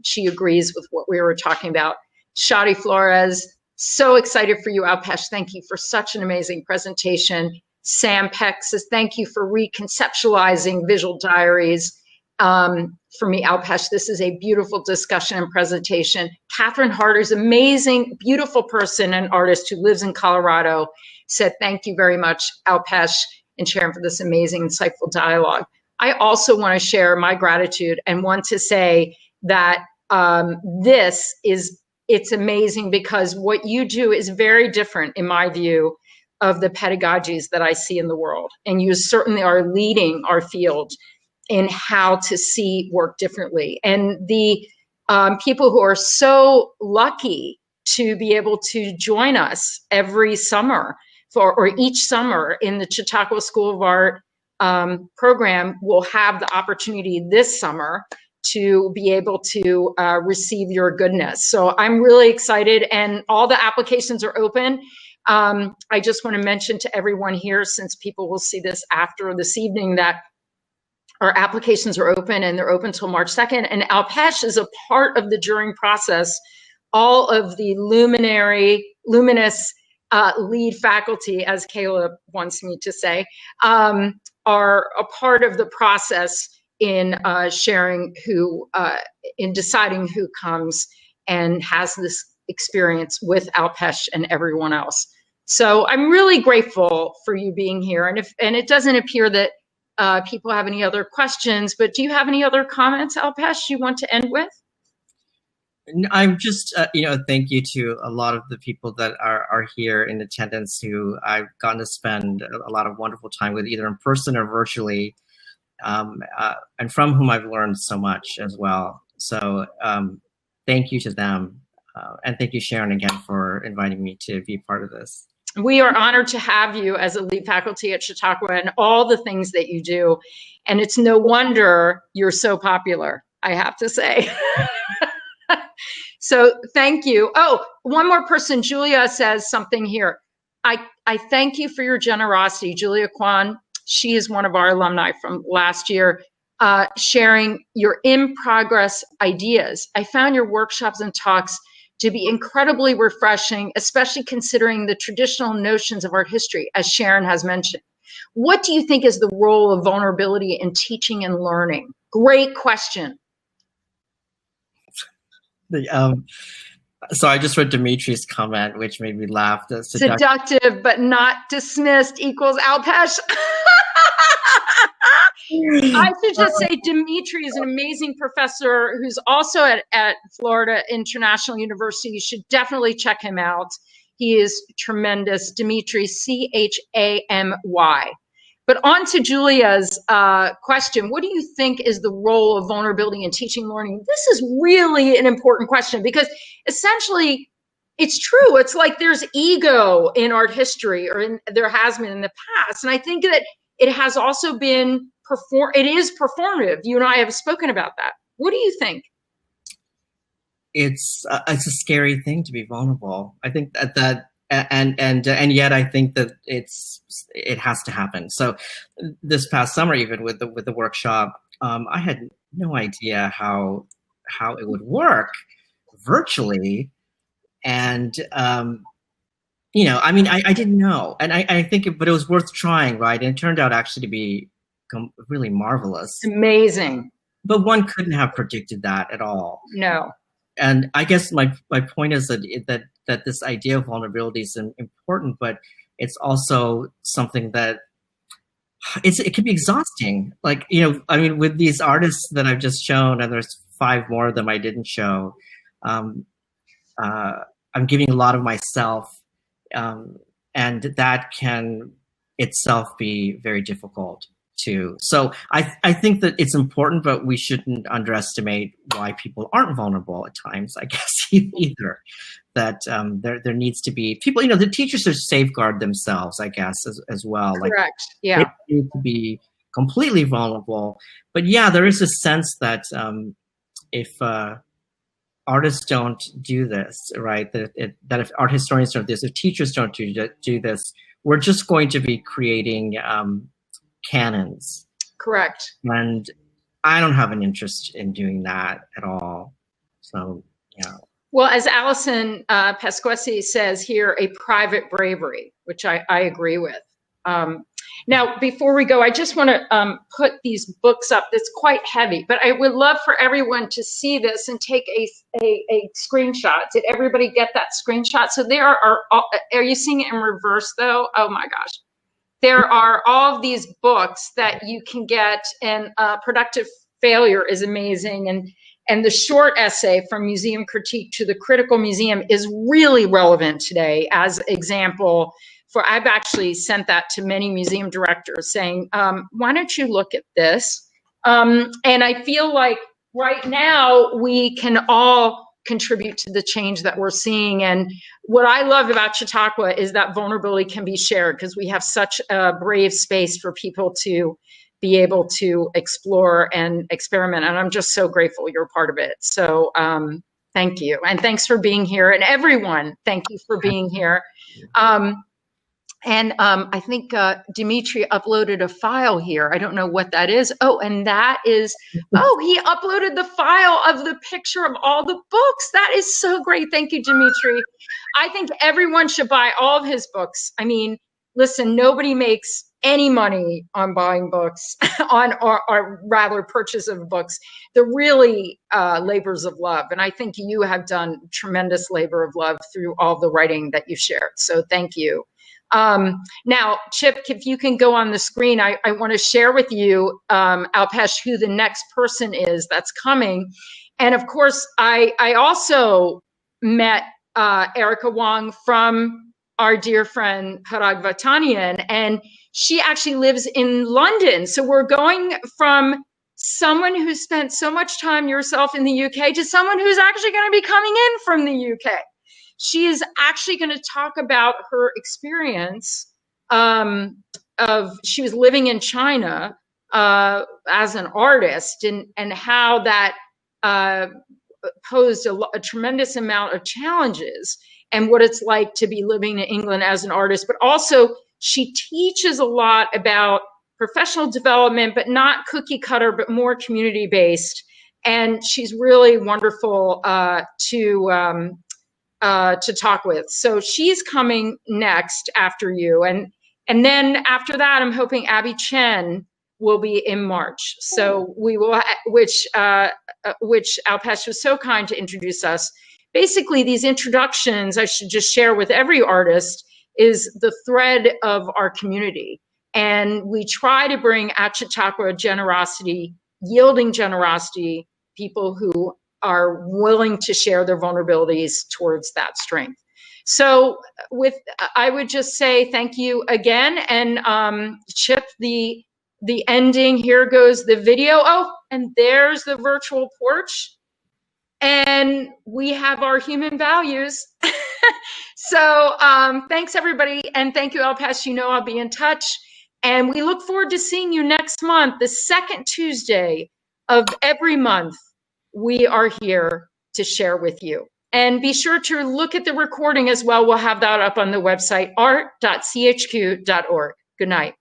She agrees with what we were talking about. Shadi Flores, so excited for you, Alpesh. Thank you for such an amazing presentation. Sam Peck says, thank you for reconceptualizing visual diaries. For me, Alpesh, this is a beautiful discussion and presentation. Catherine Harder's amazing, beautiful person and artist who lives in Colorado said, thank you very much, Alpesh, and Sharon, for this amazing, insightful dialogue. I also want to share my gratitude and want to say that this is it's amazing because what you do is very different, in my view, of the pedagogies that I see in the world. And you certainly are leading our field in how to see work differently. And the people who are so lucky to be able to join us every summer or each summer in the Chautauqua School of Art program will have the opportunity this summer to be able to receive your goodness. So I'm really excited, and all the applications are open. I just want to mention to everyone here, since people will see this after this evening, that our applications are open, and they're open till March 2nd. And Alpesh is a part of the juring process. All of the luminous lead faculty, as Caleb wants me to say, are a part of the process in sharing in deciding who comes and has this experience with Alpesh and everyone else. So I'm really grateful for you being here. And it doesn't appear that people have any other questions, but do you have any other comments, Alpesh, you want to end with? I'm just, thank you to a lot of the people that are here in attendance who I've gotten to spend a lot of wonderful time with, either in person or virtually, and from whom I've learned so much as well. So thank you to them. And thank you, Sharon, again, for inviting me to be part of this. We are honored to have you as a lead faculty at Chautauqua and all the things that you do. And it's no wonder you're so popular, I have to say. So thank you. Oh, one more person, Julia says something here. I thank you for your generosity. Julia Kwan, she is one of our alumni from last year, sharing your in-progress ideas. I found your workshops and talks to be incredibly refreshing, especially considering the traditional notions of art history, as Sharon has mentioned. What do you think is the role of vulnerability in teaching and learning? Great question. So I just read Dimitri's comment, which made me laugh. Seductive but not dismissed equals Alpesh. I should just say Dimitri is an amazing professor who's also at Florida International University. You should definitely check him out. He is tremendous. Dimitri, C-H-A-M-Y. But on to Julia's question. What do you think is the role of vulnerability in teaching and learning? This is really an important question because essentially it's true. It's like there's ego in art history, or there has been in the past. And I think that it has also been it is performative. You and I have spoken about that. What do you think? It's a scary thing to be vulnerable. I think and yet I think that it has to happen. So this past summer, even with the workshop, I had no idea how it would work virtually, and I didn't know, and I think, but it was worth trying, right? And it turned out actually to be really marvelous, amazing. But one couldn't have predicted that at all. No. And I guess my point is that this idea of vulnerability is important, but it's also something that it can be exhausting. Like, with these artists that I've just shown, and there's 5 more of them I didn't show, I'm giving a lot of myself, and that can itself be very difficult too. So I think that it's important, but we shouldn't underestimate why people aren't vulnerable at times, I guess, either. That there needs to be people, the teachers should safeguard themselves, I guess, as well. Correct. Like, yeah. They need to be completely vulnerable. But yeah, there is a sense that if artists don't do this, right, that if art historians don't do this, if teachers don't do this, we're just going to be creating canons. Correct. And I don't have an interest in doing that at all. So, yeah. Well, as Allison Pesquesi says here, a private bravery, which I agree with. Now, before we go, I just want to put these books up. It's quite heavy, but I would love for everyone to see this and take a screenshot. Did everybody get that screenshot? So there are you seeing it in reverse though? Oh my gosh. There are all of these books that you can get, and Productive Failure is amazing. And the short essay from museum critique to the critical museum is really relevant today as example for, I've actually sent that to many museum directors saying, why don't you look at this? And I feel like right now we can all contribute to the change that we're seeing. And what I love about Chautauqua is that vulnerability can be shared because we have such a brave space for people to be able to explore and experiment. And I'm just so grateful you're a part of it. So thank you. And thanks for being here. And everyone, thank you for being here. I think Dimitri uploaded a file here. I don't know what that is. Oh, and that is, oh, he uploaded the file of the picture of all the books. That is so great. Thank you, Dimitri. I think everyone should buy all of his books. I mean, listen, nobody makes any money on buying books, or rather purchase of books. They're really labors of love. And I think you have done tremendous labor of love through all the writing that you shared. So thank you. Now, Chip, if you can go on the screen, I want to share with you, Alpesh, who the next person is that's coming. And of course, I also met Erica Wong from our dear friend Parag Vatanian, and she actually lives in London. So we're going from someone who spent so much time yourself in the UK to someone who's actually going to be coming in from the UK. She is actually going to talk about her experience she was living in China as an artist and how that posed a tremendous amount of challenges and what it's like to be living in England as an artist. But also she teaches a lot about professional development, but not cookie cutter, but more community based. And she's really wonderful to talk with. So she's coming next after you. And then after that, I'm hoping Abby Chen will be in March. So we will, which Alpesh was so kind to introduce us. Basically, these introductions, I should just share with every artist, is the thread of our community. And we try to bring at Chautauqua generosity, yielding generosity, people who are willing to share their vulnerabilities towards that strength. So I would just say thank you again. And Chip, the ending, here goes the video. Oh, and there's the virtual porch. And we have our human values. So thanks everybody. And thank you, Alpesh. You know, I'll be in touch. And we look forward to seeing you next month, the second Tuesday of every month. We are here to share with you. And be sure to look at the recording as well. We'll have that up on the website, art.chq.org. Good night.